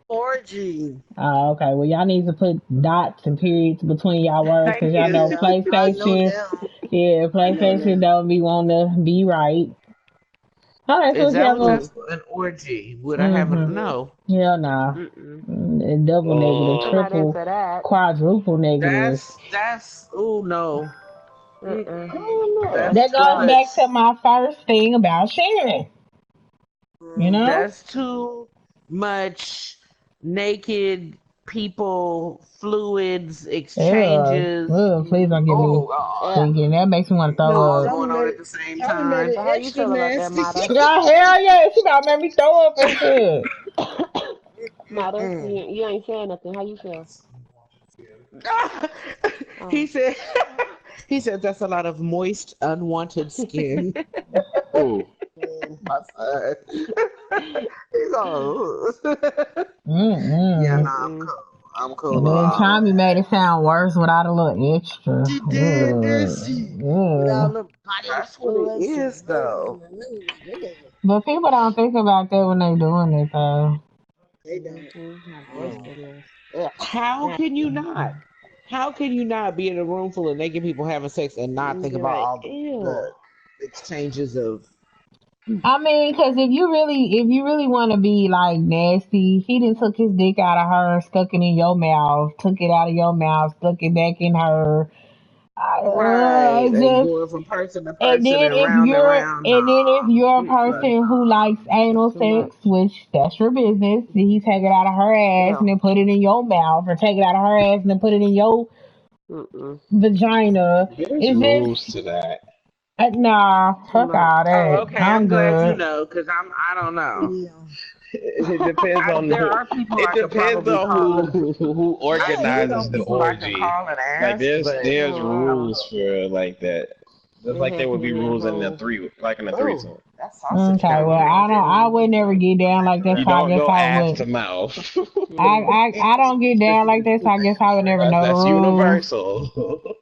Orgy. Oh, okay. Well, y'all need to put dots and periods between y'all words Thank because y'all know Yeah, you. I know PlayStation. now. Yeah, I know PlayStation now. don't be want to be right. Okay, so Is if you that have what a that's an orgy? Would I have a mm-hmm. Mm-hmm. no? Hell nah. Mm-mm. Double negative, I'm not Oh, triple, into that. quadruple negative. That's oh no. Mm-mm. no. That's That too goes much. back to my first thing about sharing. You Mm-hmm. know? That's too much naked people, fluids, exchanges. Please don't get me Oh God. Yeah. thinking. That makes me want to It throw all up. Tommy going on made at it. the same Tommy made time. it So how you extra feel about that, nasty. Mata? Yeah, hell yeah. She about to make me throw up and shit. Mata, Mm-mm. you ain't saying nothing. How you feel? He Oh. said he said that's a lot of moist, unwanted skin. Oh, My son. He's all yeah, no, Mm-mm. I'm Mm-mm. cool. I'm And cool on then all Tommy that. made it sound worse without a little extra. She did, did she? Without Ugh. the body That's what it fluids is though. and But people don't think about that when they doing it though. they don't. Mm-hmm. My voice Mm. getting this. How Yeah. can you not? How can you not be in a room full of naked people having sex and not And think be about like, all ew. the exchanges of I mean, because if you really want to be like nasty, he done took his dick out of her, stuck it in your mouth, took it out of your mouth, stuck it back in her. right and Just going from person to and person then and if round and you're round? and then if you're a Fuck person no. who likes That's anal too much. sex, which that's your business, then he take it out of her ass and Ew. then put it in your mouth, or take it out of her ass and then put it in your Mm-mm. vagina. there's Is rules this to that. nah? Too Fuck much. all Oh, that. okay. I'm I'm glad you good. know because I don't know. Yeah. It depends on There who. are people It I could depends probably on call. who I do Yeah. organizes know the people I could orgy. call and Like ask, there's but I Mm-hmm. don't rules know. for like that. Just It like has there to would be be a rules in a whole. three, like in a Oh, threesome. that sausage Okay, got well real I good. would never get down Back like it that, You so up. I don't guess go I ass would. to mouth. Mm-hmm. I don't get down like that, so I guess I would never know the That's rules. universal.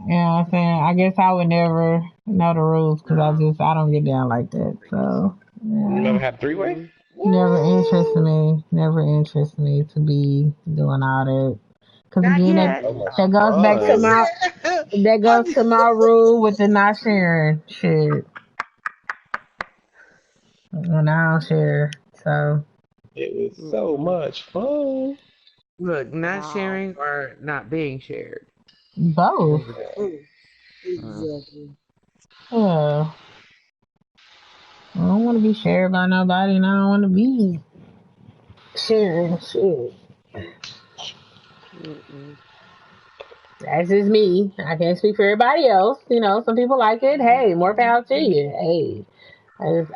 You know what I'm saying? I guess I would never know the rules because I don't get down like that. So, You never yeah. had a three-way? Never interests What? me. Never interests me to be doing all that. Because Not again, yet. So much that goes back to I fun. said, my rule with the not sharing shit. And I don't share. So, It was so much fun. Look, not Wow. sharing or not being shared. both. Those are different. exactly. Yeah. I don't want to be shared by nobody and I don't want to be sharing shit. Mm-mm. That's just me. I can't speak for everybody else. You know, some people like it. Hey, more power to you. Hey,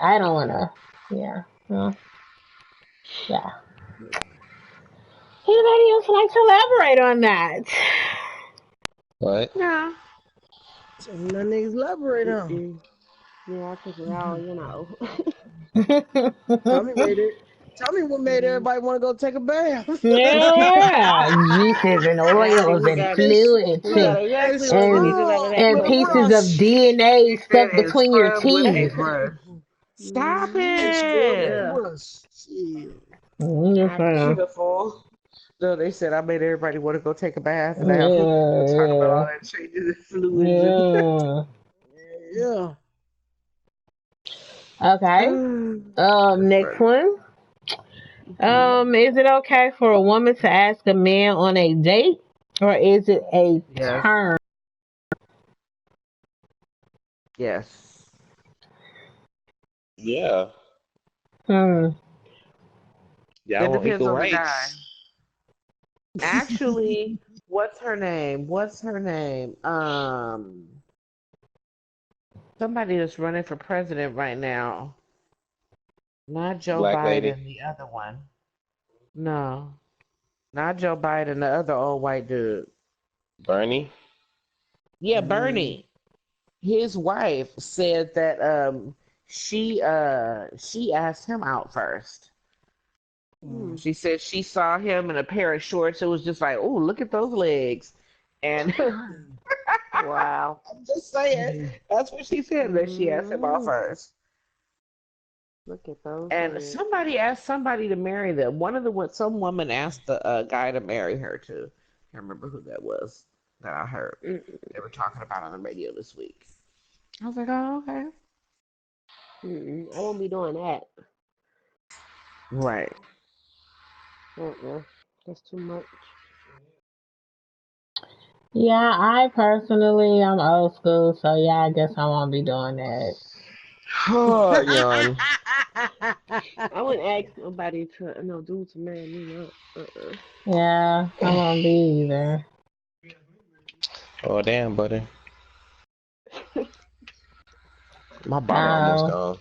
I don't want to. Yeah. Well, yeah. Anybody else like to elaborate on that? What? Yeah. Something that niggas elaborate on. Mm-mm. Yeah, because we're all, Tell me, tell me what made everybody want to go take a bath. Yeah, juices and exactly. oils We and got fluids we got and exactly what we and needed out of scrub that and with a puppy. pieces of brush. DNA He said stuck and between your scrub with a teeth. brush. Stop Mm-hmm. And scrub with a it. Yeah. brush. Shit. Yes, ma'am. Beautiful. So they said I made everybody want to go take a bath and now talk about all Yeah, that changes in fluids and yeah. Yeah. Okay. that's Next funny. one. Is it okay for a woman to ask a man on a date, or is it a Yes. turn? Yes. Yeah. Hmm. Y'all It want depends equal on the guy. rights. Actually, what's her name? Somebody that's running for president right now. Not Joe Black lady. Biden, the other one. No, not Joe Biden, the other old white dude. Bernie. Yeah, Mm. Bernie. His wife said that she asked him out first. Mm. She said she saw him in a pair of shorts. It was just like, oh, look at those legs. And Wow. I'm just saying, Mm. that's what she said, that she asked him out Mm. first. Look at those And legs. somebody asked somebody to marry them. Some woman asked the guy to marry her too. Can't remember who that was that I heard. Mm-mm. They were talking about on the radio this week. I was like, oh, okay. Mm-mm. I won't be doing that. Right. Uh-uh. That's too much. Yeah, I personally I'm old school, so yeah, I guess I won't be doing that. Oh, yawn. I wouldn't ask nobody to no dude to marry me. No. Uh-uh. Yeah, I won't be either. Oh, damn, buddy. My bottle almost No, gone.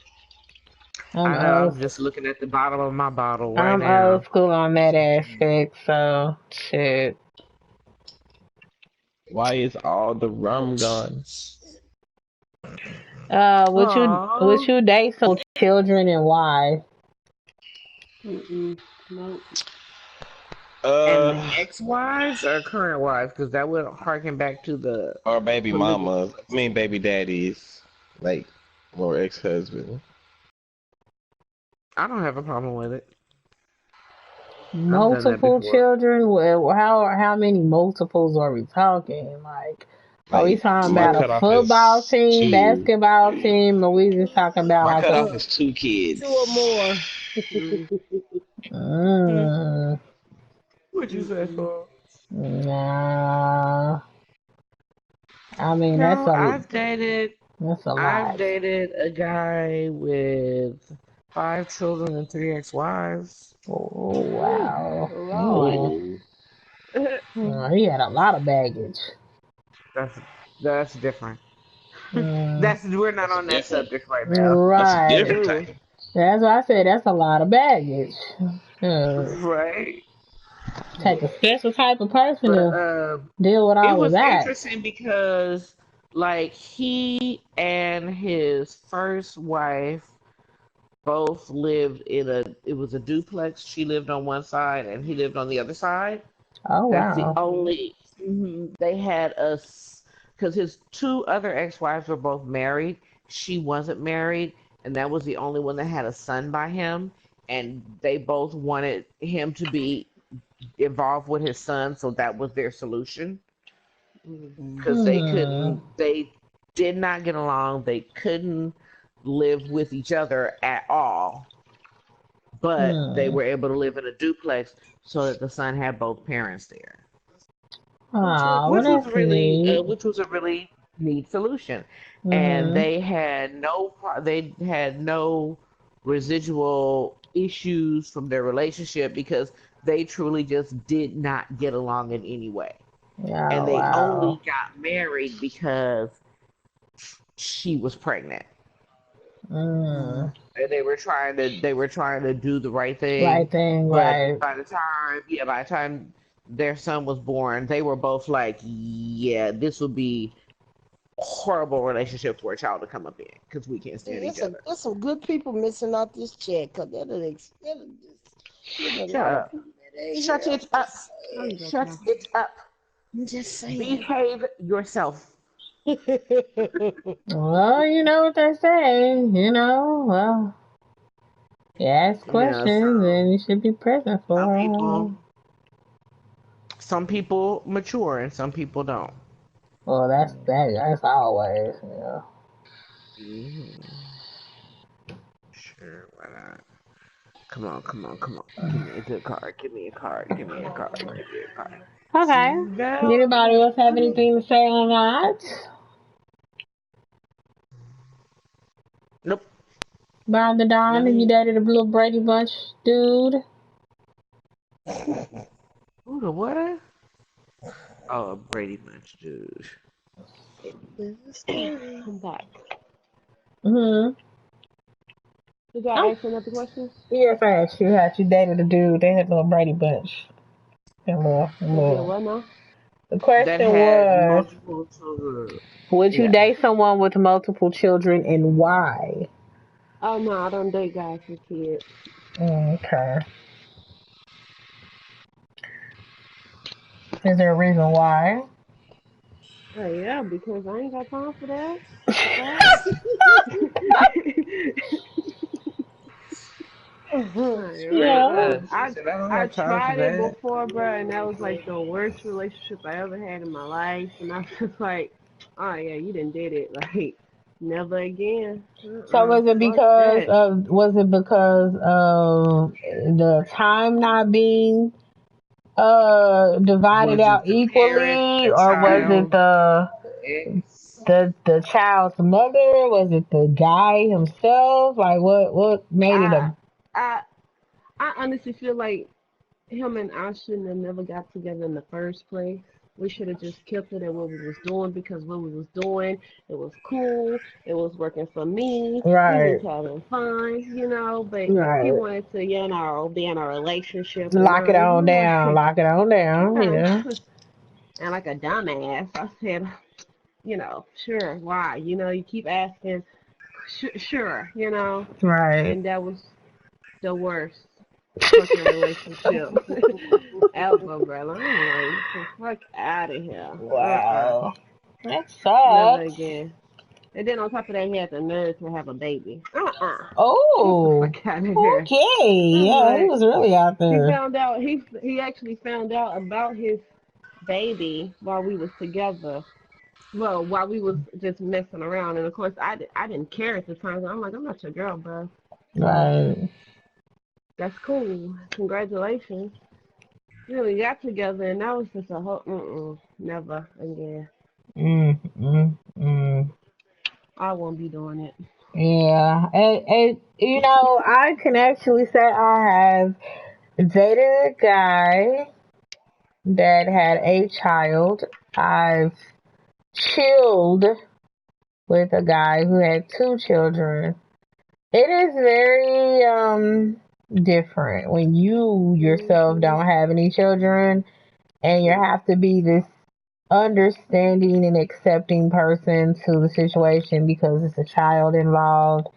I'm I know. old. I'm just looking at the bottom of my bottle right I'm old now. school on that aspect, so shit. Why is all the rum gone? Would Oh. you date some children and why? Mm-mm. Nope. And Uh, ex-wives or current wives? Because that would harken back to the or baby polygamy mamas. I mean, question. baby daddies. Like, or ex-husband. I don't have a problem with it. I've done that Multiple before. children? Well, how many multiples are we talking? Like, are we Like, talking my about a cutoff football is team, two. basketball team, or we just talking about My like a? cutoff is two Two or kids. more. Mm. Mm, What'd you say, Mm-mm. for? nah, I mean No, that's a I've lot. dated a guy with 5 children and 3 ex-wives. Oh Ooh, wow. Lord. Mm. Ooh. He had a lot of baggage. That's that's different. Mm. That's we're not That's a on that different. subject right now. That's a Right. different Ooh. type. That's why I said that's a lot of baggage. Uh, Right. take a special type of person But to deal with it all of was that. interesting because like he and his first wife both lived in a it was a duplex. She lived on one side and he lived on the other side. Oh That's the wow. only they had because his two other ex-wives were both married. She wasn't married, and that was the only one that had a son by him. And they both wanted him to be involved with his son, so that was their solution. Because they did not get along. They couldn't live with each other at all. But they were able to live in a duplex so that the son had both parents there. Which was a really neat solution. And they had no residual issues from their relationship because they truly just did not get along in any way. And they only got married because she was pregnant. And they were trying to do the right thing. But by the time their son was born, they were both like, yeah, this would be a horrible relationship for a child to come up in because we can't stand each other. There's some good people missing out this chat because that'll just shut up. Shut it up. Shut it up. I'm just saying. Behave yourself. Well, you know what they say, well, you ask questions and you should be present for them. Some people mature and some people don't. Well, that's always, Sure, why not? Come on. Give me a good card. Give me a card. Okay. Anybody else have anything to say on that? Nope. Behind the Dawn, and you dated a little Brady Bunch dude? Who the what? Oh, a Brady Bunch dude. I'm back. Did I ask another question? Yes, I asked you. Had you dated a dude? They had a little Brady Bunch. What now? The question was, would you date someone with multiple children and why? Oh, no, I don't date guys with kids. Okay. Is there a reason why? Oh, yeah, because I ain't got time for that. I tried it before, bro, and that was like the worst relationship I ever had in my life. And I was just like, oh yeah, you done did it, like never again. So was it because of the time not being divided out equally, or was it the child's mother? Was it the guy himself? Like what made it a? I honestly feel like him and I shouldn't have never got together in the first place. We should have just kept it at what we was doing because what we was doing, it was cool. It was working for me. Right. We was having fun, But he wanted to, be in a relationship. Lock it on down. Yeah. And like a dumbass, I said, sure, why? You keep asking, sure, Right. And that was the worst fucking relationship ever, bro. I'm like, get the fuck out of here. Wow. That sucks. Never again. And then on top of that, he had the nerve to have a baby. Oh. Get the fuck out of here. Okay. Yeah, he was really out there. He found out. He actually found out about his baby while we was together. Well, while we was just messing around, and of course, I didn't care at the time. So I'm like, I'm not your girl, bro. Right. That's cool. Congratulations. We got together, and that was just a whole never again. I won't be doing it. Yeah, and I can actually say I have dated a guy that had a child. I've chilled with a guy who had 2 children. It is very different when you yourself don't have any children and you have to be this understanding and accepting person to the situation because it's a child involved,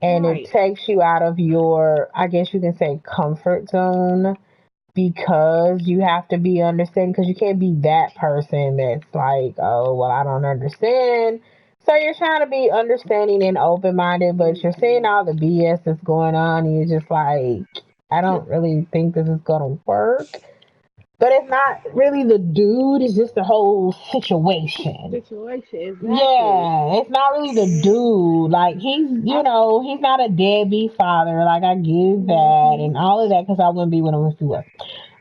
and it takes you out of your, I guess you can say, comfort zone, because you have to be understanding, because you can't be that person that's like, oh, well, I don't understand. So you're trying to be understanding and open minded, but you're seeing all the BS that's going on, and you're just like, I don't really think this is gonna work. But it's not really the dude, it's just the whole situation. Exactly. Yeah, it's not really the dude. Like, he's not a deadbeat father. Like, I give that and all of that because I wouldn't be with him if he was.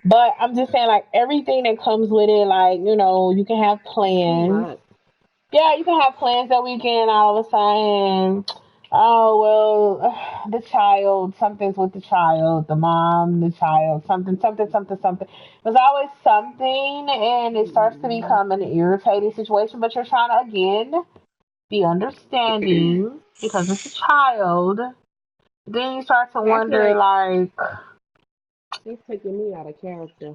But I'm just saying, like, everything that comes with it, like, you can have Too plans. much. Yeah, you can have plans that weekend all of a sudden. Oh, well, the child, something's with the child, the mom, the child, something, something, something, something. There's always something, and it starts to become an irritating situation, but you're trying to, again, be understanding because it's a child. Then you start to I feel wonder, like like, it's taking me out of character.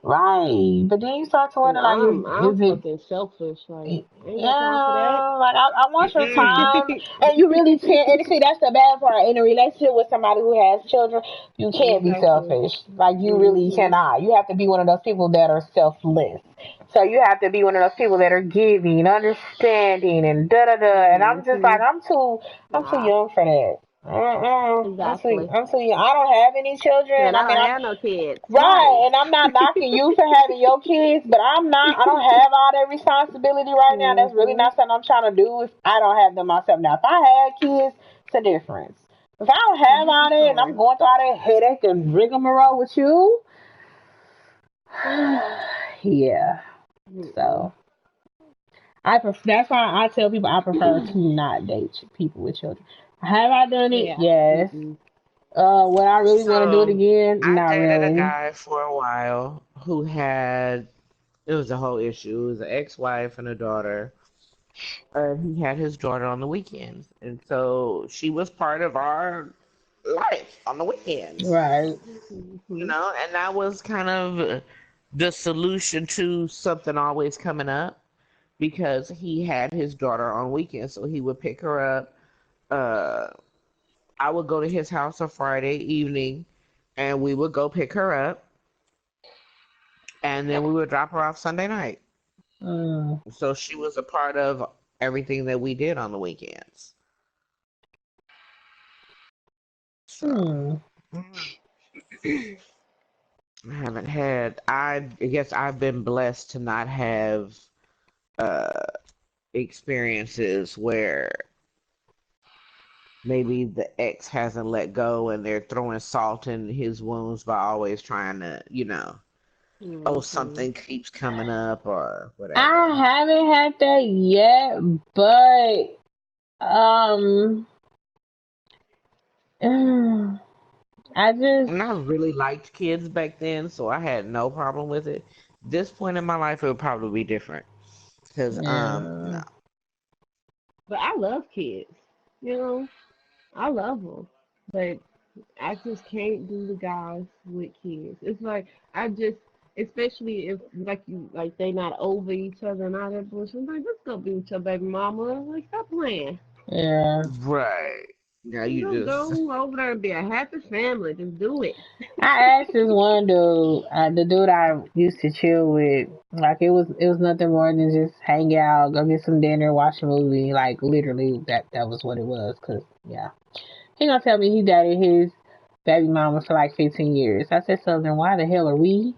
right. But then you start to Cause wonder, like, I'm is it fucking selfish. Like, I ain't got time for that. yeah, like I want your time, and you really can't. And see, that's the bad part in a relationship with somebody who has children. You can't be Exactly. selfish. Like you really Mhm. cannot. You have to be one of those people that are selfless. So you have to be one of those people that are giving, understanding, and da da da. And I'm just like, Mhm. I'm too Nah. young for that. I'm too, Exactly. I'm too young. I don't have any children. And I I mean, don't have no kids. right, Right. and I'm not knocking you for having your kids, but I don't have all that responsibility right now. That's really Mhm. not something I'm trying to do if I don't have them myself. Now, if I had kids, it's a difference. If I don't A have all different that and I'm story. going through all that headache and rigmarole with you, yeah. Mm-mm. So, that's why I tell people I prefer to not date people with children. Have I done it? Yeah. Yes. Mm-mm. Would I really want to do it So again? I Not dated a really. guy for a while who had it was a whole issue. It was an ex-wife and a daughter. He had his daughter on the weekends, and so she was part of our life on the weekends. Right. You Mhm. know, and that was kind of the solution to something always coming up because he had his daughter on weekends, so he would pick her up. Uh, I would go to his house on Friday evening, and we would go pick her up, and then we would drop her off Sunday night. Mm. So she was a part of everything that we did on the weekends. So Hmm. I haven't had. I guess I've been blessed to not have uh experiences where maybe the ex hasn't let go and they're throwing salt in his wounds by always trying to, oh, Mhm. something keeps coming up or whatever. I haven't had that yet, but I just And I really liked kids back then, so I had no problem with it. This point in my life, it would probably be different. Because, yeah. no. But I love kids. You know, I love them. But I just can't do the guys with kids. It's like I just, especially if like they not over each other and all that bullshit. I'm like, let's go be with your baby mama. Like, stop playing. Yeah. Right. Now You you know, just. go over there and be a happy family. Just do it. I asked this one dude, the dude I used to chill with, like it was nothing more than just hang out, go get some dinner, watch a movie, like literally that was what it was. Cause yeah, he gonna tell me he dated his baby mama for like 15 years. I said, so then why the hell are we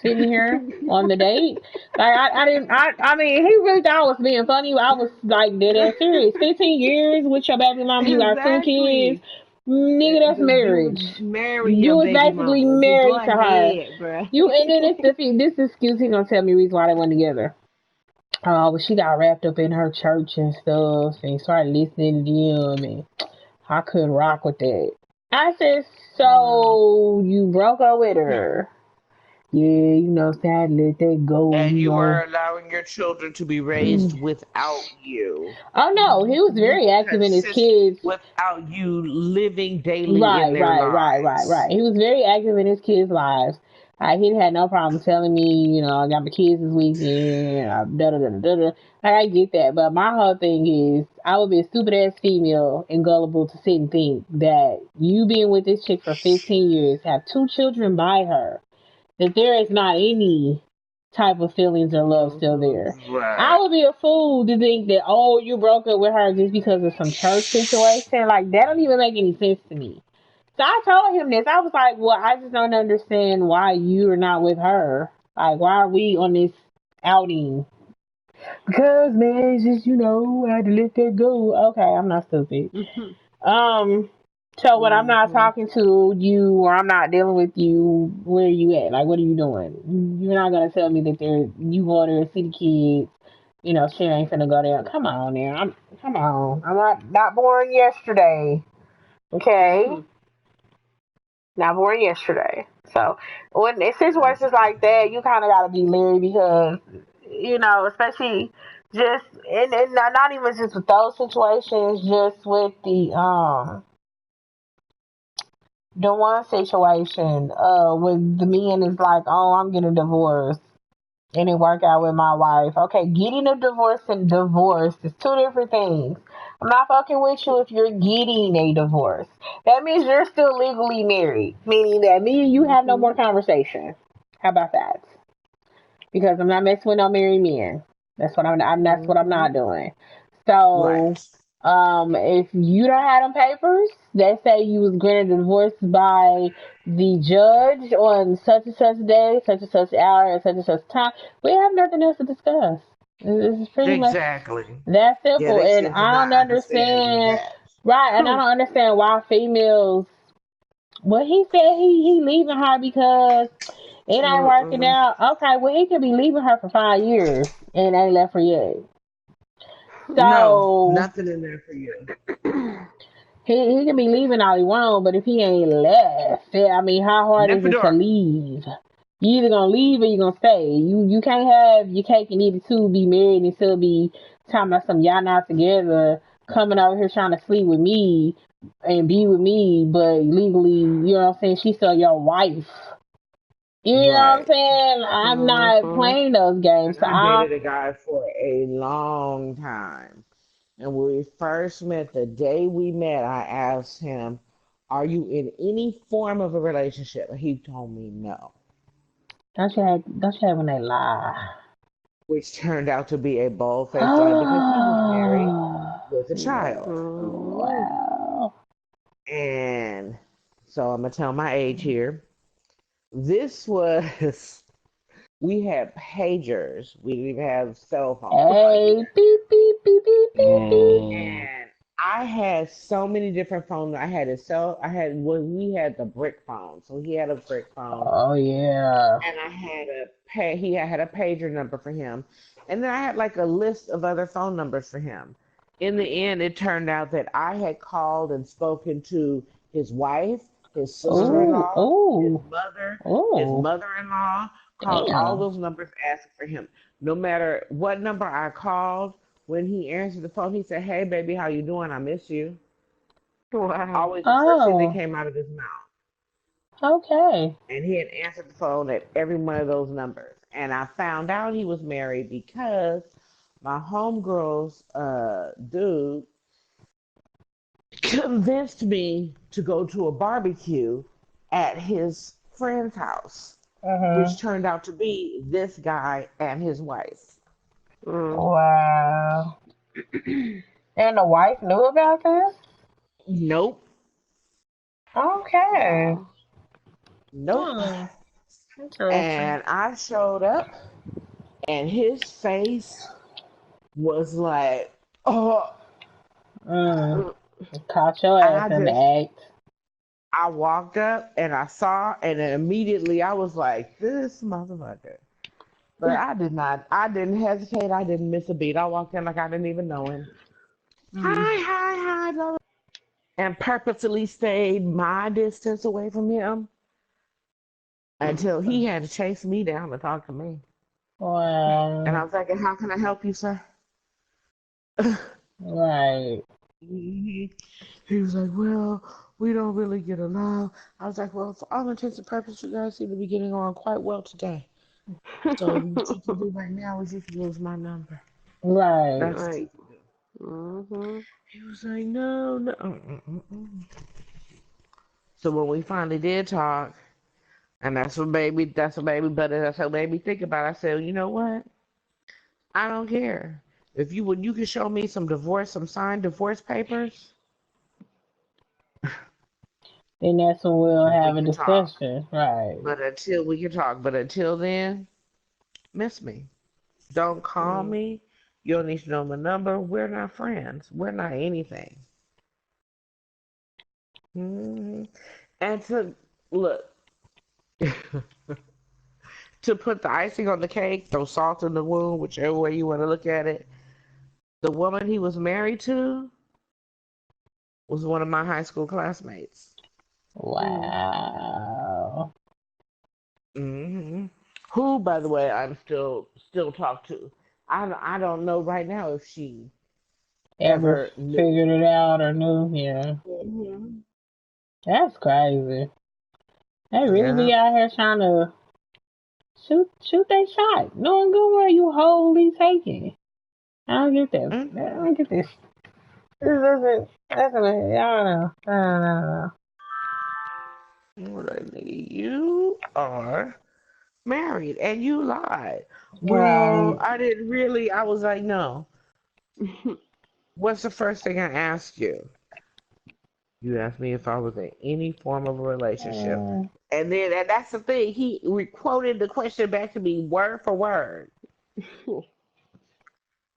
sitting here on the date? Like I didn't I mean he really thought I was being funny. I was like dead ass serious. 15 years with your baby mama, you got two kids. Exactly. Nigga, that's Just marriage. do marry You your was baby basically mama. Just go married to her. ahead, bruh. You and then this excuse he gonna tell me reason why they went together. Oh, but she got wrapped up in her church and stuff and started listening to them and I couldn't rock with that. I said, No. so you broke up with her. Yeah, sadly let that go, And you were allowing your children to be raised without you. Oh no, he was very active in his Consist kids. without you living daily in Right, their right, right, right, lives. right. He was very active in his kids' lives. He had no problem telling me, I got my kids this weekend, da da da da da. Like, I get that, but my whole thing is, I would be a stupid ass female and gullible to sit and think that you being with this chick for 15 years, have two children by her. that there is not any type of feelings or love still there. I Right. would be a fool to think that, oh, you broke up with her just because of some church situation. Like, that don't even make any sense to me. So I told him this. I was like, well, I just don't understand why you're not with her. Like, why are we on this outing? Because, man, it's just, I had to let that go. Okay, I'm not stupid. Um, so when I'm not Mm-hmm. talking to you or I'm not dealing with you, where are you at? Like, what are you doing? You're not gonna tell me that you go there and see the kids. She ain't finna go there. Come on, now. Come on. I'm not born yesterday. Okay, not born yesterday. So when it's situations like that, you kind of gotta be leery because especially just and not even just with those situations, just with the one situation, when the man is like, "Oh, I'm getting a divorce," and it work out with my wife. Okay, getting a divorce and divorce is two different things. I'm not fucking with you if you're getting a divorce. That means you're still legally married, meaning that me and you have no more conversation. How about that? Because I'm not messing with no married men. That's what that's what I'm not doing. So, Right. if you don't have them papers that say you was granted a divorce by the judge on such and such day, such and such hour, and such and such time, we have nothing else to discuss. This is pretty much Exactly. that Yeah, simple. they And seem to I not don't understand understand, that. right? And I don't understand why females. Well, he said he leaving her because it ain't working Mm-mm. out. Okay, well he could be leaving her for 5 years and ain't left her yet. No, So nothing in there for you. he can be leaving all he want, but if he ain't left, I mean, how hard is it to Nefador. leave? You either gonna leave or you gonna stay. You can't have your cake and eat it too. Be married and still be talking about some y'all not together, coming over here trying to sleep with me and be with me, but legally, what I'm saying, she's still your wife. You know what I'm Right. saying? I'm not Mm-hmm. playing those games. And So I dated a guy for a long time. And when we first met, the day we met, I asked him, "Are you in any form of a relationship?" He told me no, don't you hate when they lie? which turned out to be a bold-faced lie because he was married Oh, with a child. Mm-hmm. wow. And so I'm going to tell my age here. This was, we had pagers. We didn't even have cell phones like we Hey, have beep, beep, beep, beep, beep, beep. Mm. and I had so many different phones. I had his cell. I had we had the brick phone, so he had a brick phone, Oh, yeah. and I had a pay. He had a pager number for him, and then I had like a list of other phone numbers for him. In the end, it turned out that I had called and spoken to his wife, his Oh, sister-in-law, oh, his oh, mother-in-law. Called all damn. those numbers asking for him. No matter what number I called, when he answered the phone, he said, "Hey, baby, how you doing? I miss you." Wow. Always the first thing that Oh, came out of his mouth. okay. And he had answered the phone at every one of those numbers. And I found out he was married because my homegirl's dude convinced me to go to a barbecue at his friend's house, which Mm-hmm. turned out to be this guy and his wife. Mm. Wow. And the wife knew about this? Nope. Okay. Wow. Nope. Hmm. Interesting. And I showed up, and his face was like, oh, Mm. Mm. Caught your and ass in the act. I walked up and I saw, and then immediately I was like, this motherfucker. But I didn't hesitate. I didn't miss a beat. I walked in like I didn't even know him. Mm. Hi, hi, hi, blah, blah, and purposely stayed my distance away from him until he had to chase me down to talk to me. And I Wow. was like, how can I help you, sir? Right. Mhm. He was like, well, we don't really get along. I was like, well, for all intents and purposes, you guys seem to be getting on quite well today. So what you can do right now is you can lose my number. Right. That's what Right. you can do. Mm-hmm. He was like, no, no. So when we finally did talk, And that's what made me think about it. I said, you know what? I don't care. If you can show me some signed divorce papers, Then that's when we'll we have a can talk. discussion. Right. But until then, miss me. Don't call Mm. me. You don't need to know my number. We're not friends. We're not anything. hmm And to look, to put the icing on the cake, throw salt in the wound, whichever way you want to look at it. The woman he was married to was one of my high school classmates. Mm. Wow. hmm Who, by the way, I'm still talk to. I don't know right now if she Ever ever knew. figured it out or knew? Yeah. hmm That's crazy. They really Yeah. be out here trying to shoot that shot, knowing good well you wholly taking. I don't get that. I hmm don't get this. This doesn't. That's what I don't know. I don't know. Right, nigga, you are married and you lied. Well, Right. I didn't really. I was like, no. What's the first thing I asked you? You asked me if I was in any form of a relationship. Uh, And that's the thing. He quoted the question back to me word for word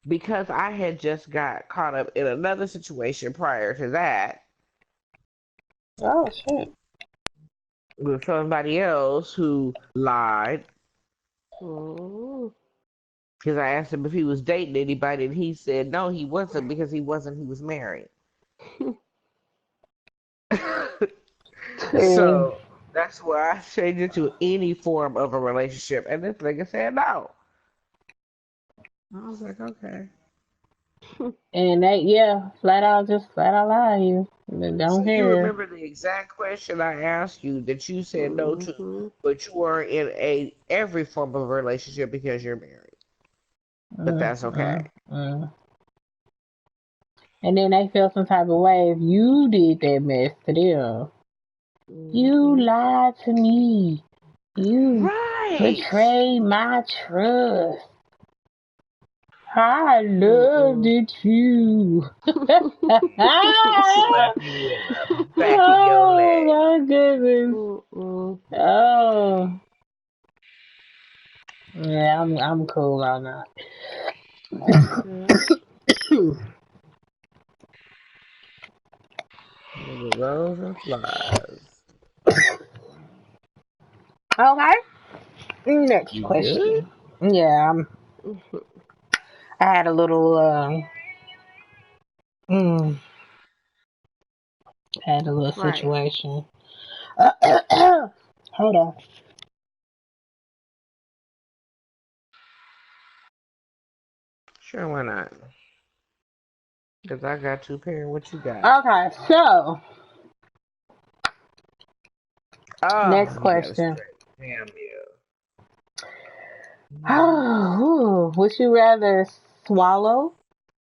because I had just got caught up in another situation prior to that oh shit. with somebody else who lied Oh. because I asked him if he was dating anybody and he said no, he wasn't because he wasn't. He was married. Yeah. So that's why I changed it to any form of a relationship. And this nigga said no. I was like, okay. And they, yeah, flat out lie to you. They So don't you care. remember the exact question I asked you that you said no to, Mm-hmm. but you are in a every form of relationship because you're married. But Mm, that's okay. mm, mm. And then they feel some type of way if you did that mess to them. You Mm-hmm. lied to me. You Right. betrayed my trust. I loved Mm-mm. it too. Slap you in the back of your Oh leg. my goodness. Mm-mm. Oh. Yeah, I'm cool on that. Okay. Nigga, rose and flies. Okay. Next You good? question. Yeah, Mhm. I had a little mm, had a little Right. situation. Hold on. Sure, why not? Because I got two pair. What you got? Okay, so Oh, next you got a question. straight. Damn you. Would you rather swallow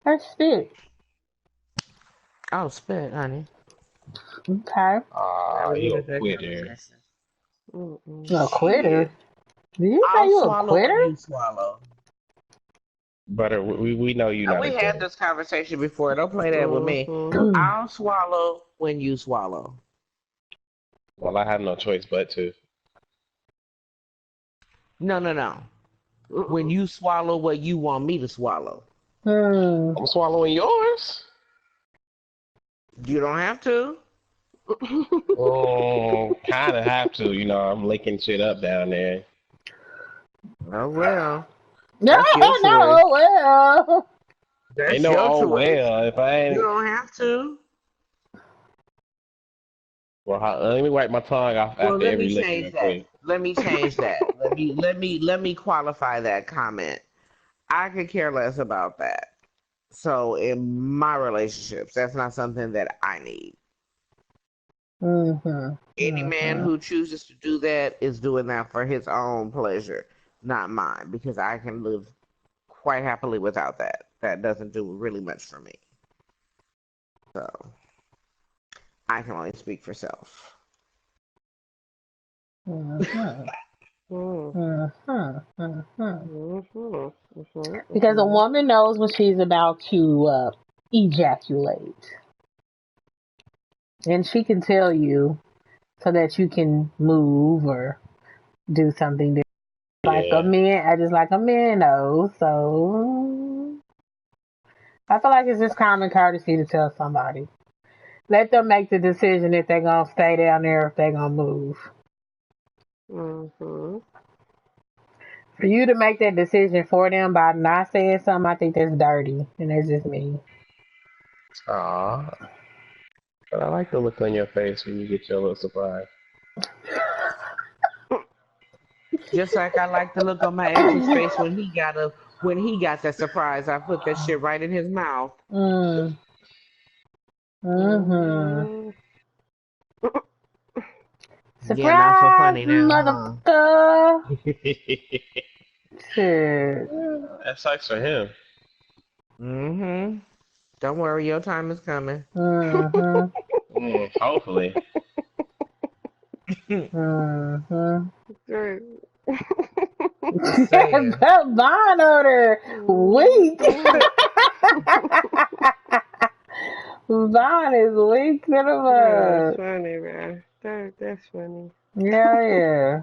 or spit? Oh, spit, honey. Okay. I Ah, already you a had that quitter. conversation. Mm-mm. A quitter? Shit. Did you say I'll you a swallow when quitter? you swallow. Butter, we know you're And not a we had quitter. this conversation before. Don't play that with me. Mm-hmm. I'll swallow when you swallow. Well, I have no choice but to. No, no, no. When Mm-mm. you swallow what you want me to swallow. Hmm. I'm swallowing yours. You don't have to. Oh, kind of have to. You know, I'm licking shit up down there. Oh well. No, That's your choice. no, well. Ain't That's no your oh choice. well. If I You ain't, don't have to. well, let me wipe my tongue off Well, after let me every lick real change that. quick. Let me change that. Let me qualify that comment. I could care less about that. So in my relationships, that's not something that I need. Mm-hmm. Any man Mm-hmm. who chooses to do that is doing that for his own pleasure, not mine, because I can live quite happily without that. That doesn't do really much for me. So I can only speak for self. Mhm. Mm. Mhm. Mhm. Mhm. Mhm. Because a Mhm. woman knows when she's about to ejaculate, and she can tell you so that you can move or do something different. Like a Yeah. man, I just like a man knows. So I feel like it's just common courtesy to tell somebody. Let them make the decision if they're gonna stay down there, if they're gonna move. Mhm. For you to make that decision for them by not saying something, I think that's dirty, and that's just me. Aw. But I like the look on your face when you get your little surprise. Just like I like the look on my ex's face when he got that surprise. I put that shit right in his mouth. Mm. Mm-hmm. Mhm. Yeah, not so Surprise, funny now, motherfucker! huh? Shit. That sucks for him. Mm-hmm. Don't worry, your time is coming. Mm-hmm. Hopefully. Mm-hmm. Great. Just saying. That Vine odor, weak. Mhm. Vine is weak to the That's mud. funny, man. That's funny. Yeah, yeah.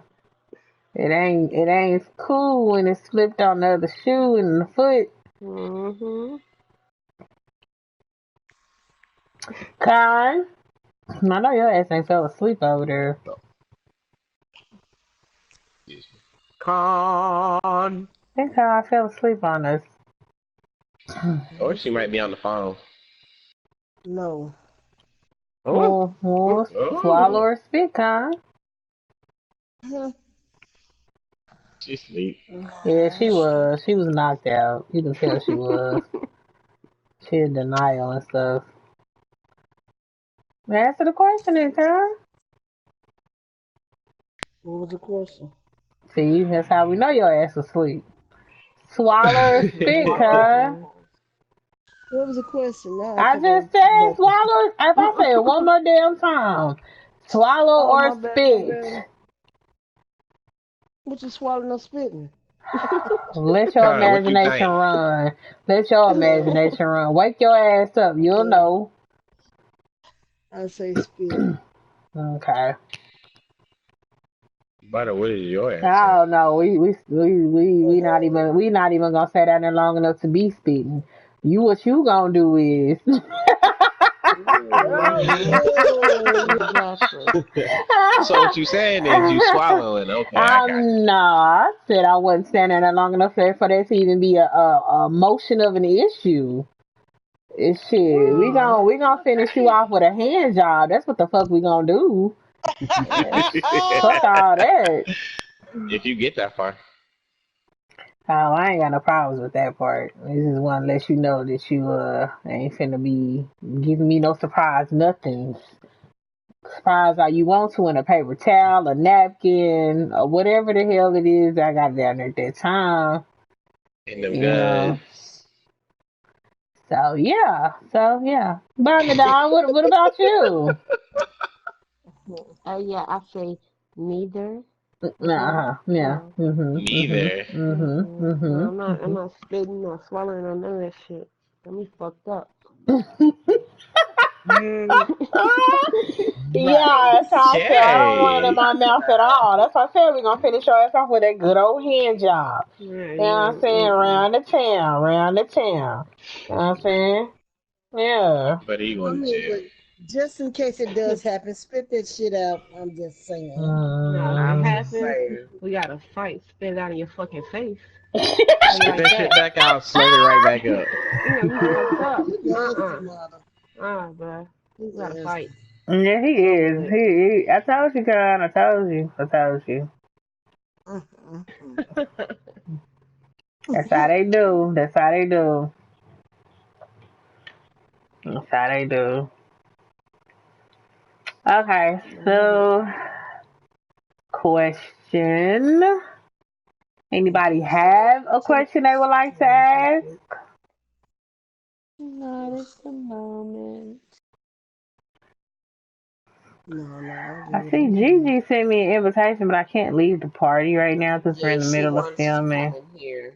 It ain't cool when it's flipped on the other shoe and the foot. Mhm. Kai, I know your ass ain't fell asleep over there. Con. I think Kai fell asleep on us. Or she might be on the phone. No. Oh, Well, swallow Oh, or spit, Kai. she sleep. Yeah, she Nah. was. She was knocked out. You can tell she was. She in denial and stuff. Answer the question then, Kai. What was the question? See, that's how we know your ass asleep. Swallow or spit, Kai. Mhm. What was the question? Now I I think I'm just said back. swallow. If I say it one more damn time, swallow Oh, or my bad, my spit. bad. What you swallowing or spitting? Let your Con, what you imagination think? run. Let your imagination run. Wake your ass up. You'll know. I say spit. Okay. Butter, what is your answer? I don't know. We not even gonna stay down there long enough to be spitting. What you gonna do is Mhm. Oh, Exactly. So what you saying is you swallowing. Okay, I got No, I said I wasn't standing there long enough for that to even be a motion of an issue. It's shit. We gonna finish you off with a hand job. That's what the fuck we gonna do. you. Fuck all that. If you get that far. Oh, I ain't got no problems with that part. This is one to let you know that you ain't finna be giving me no surprise nothings. Surprise all you want to in a paper towel, a napkin, or whatever the hell it is I got down there at that time. In them You know. goods. So yeah. Bye, Madonna. What about you? Yeah, I say neither. Okay. Uh-huh. Yeah. So. Mhm. Mhm. Neither. Mhm. So Mhm. I'm Mhm. not spitting or swallowing or none of that shit. Got me fucked up. mm, Yeah, that's how I said I don't want it in Okay. my mouth at all. That's why I said we're gonna finish your ass off with that good old hand job. Yeah, You know what I'm yeah. saying? Mm-mm. Round the town, round the town. You know what I'm saying? Yeah. But he well, I going to mean, jail. but just in case it does happen, spit that shit out. I'm just saying. Now, if it I'm Mm. just happens, saying. we gotta fight, spit it out in your fucking face. How you Spit like that shit that? back out, slurp it right back up. You got me fucked up. You nasty, Uh-uh. mother. Bruh. You We gotta fight. nasty. Yeah, he It's over is. with. I told you, Con. I told you. I told you. Mm-mm-mm. That's how they do. That's how they do. That's how they do. Okay, so question. Anybody have a question they would like to ask? Not at the moment. No, I I agree with see him. Gigi sent me an invitation, but I can't leave the party right now because we're Yeah, in the she middle of wants to come filming. in here.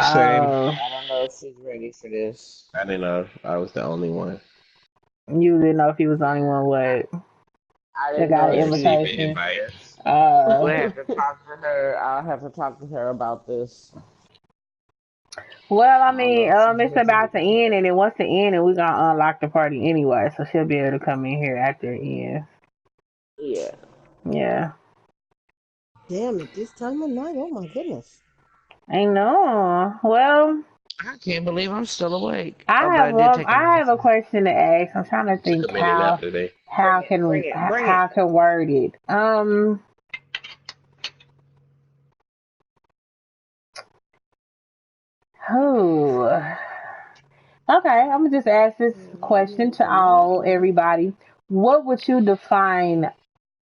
Same. Oh, I don't know if she's ready for this. I didn't know I was the only one. you didn't know if he was the only one what I that didn't got know an if I she was received an ready invitation. for invite. this. Uh, We'll have to talk to her. I'll have to talk to her about this. well, I I don't know mean, if she's it's ready about to to come end, and it wants to end, and we're gonna unlock the party anyway, so she'll be able to come in here after it ends. in. Yeah. Yeah, Damn it, this time of night. Oh my goodness. I know. Well, I can't believe I'm still awake. Oh, I but have I did one. take a I have a medicine. question to ask. I'm trying to Took a think mini nap today. Bring it, bring it, bring how it. I can word it. Who? Okay, I'm gonna just ask this question to everybody. What would you define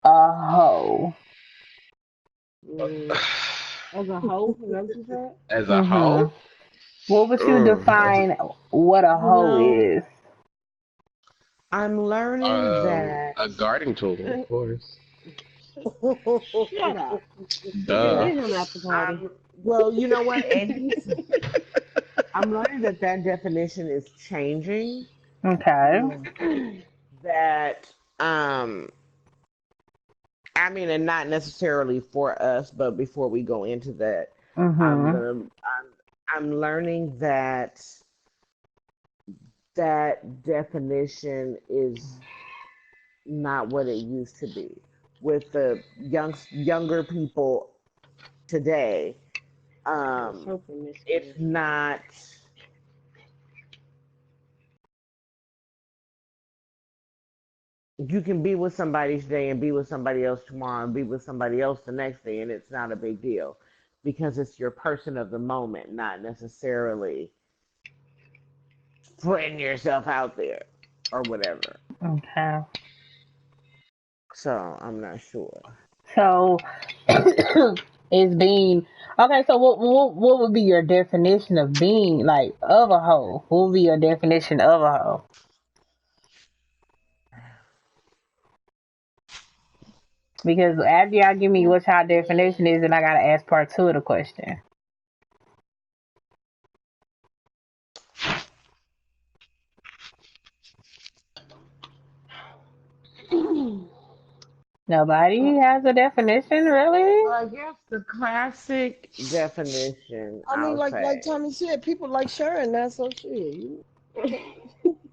a hoe? Mm, as a whole, is that what you said? As a Mhm. whole, What would you that's define what a You hoe know, is? I'm learning that. a garden tool, of course. shut up. Duh. Get him at the party. Well, you know what? I'm learning that that definition is changing. Okay. Yeah. That, I mean, and not necessarily for us, but before we go into that, I'm Mhm. gonna, I'm learning that that definition is not what it used to be with the younger people today. You're so It's promiscuous. not. You can be with somebody today and be with somebody else tomorrow and be with somebody else the next day, and it's not a big deal because it's your person of the moment, not necessarily putting yourself out there or whatever. Okay. So I'm not sure. So it's being okay. So what would be your definition of being like of a hoe? What would be your definition of a hoe? Because after y'all give me what y'all definition is, then I gotta ask part two of the question. Nobody has a definition, really? Well, I guess the classic definition, I mean, I'll like say, Tommy said, people like sharing that, so shit.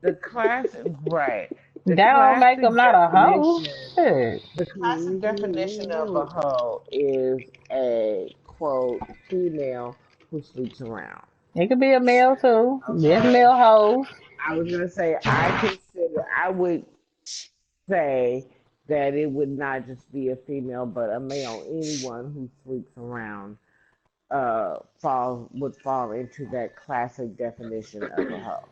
the classic, right? The That don't make them classic not a hoe. definition Shit. The classic definition of a Mm-hmm. hoe is a quote female who sleeps around. It could be a male too. There's Okay. male hoes. I was gonna say I would say that it would not just be a female but a male. Anyone who sleeps around would fall into that classic definition of a hoe.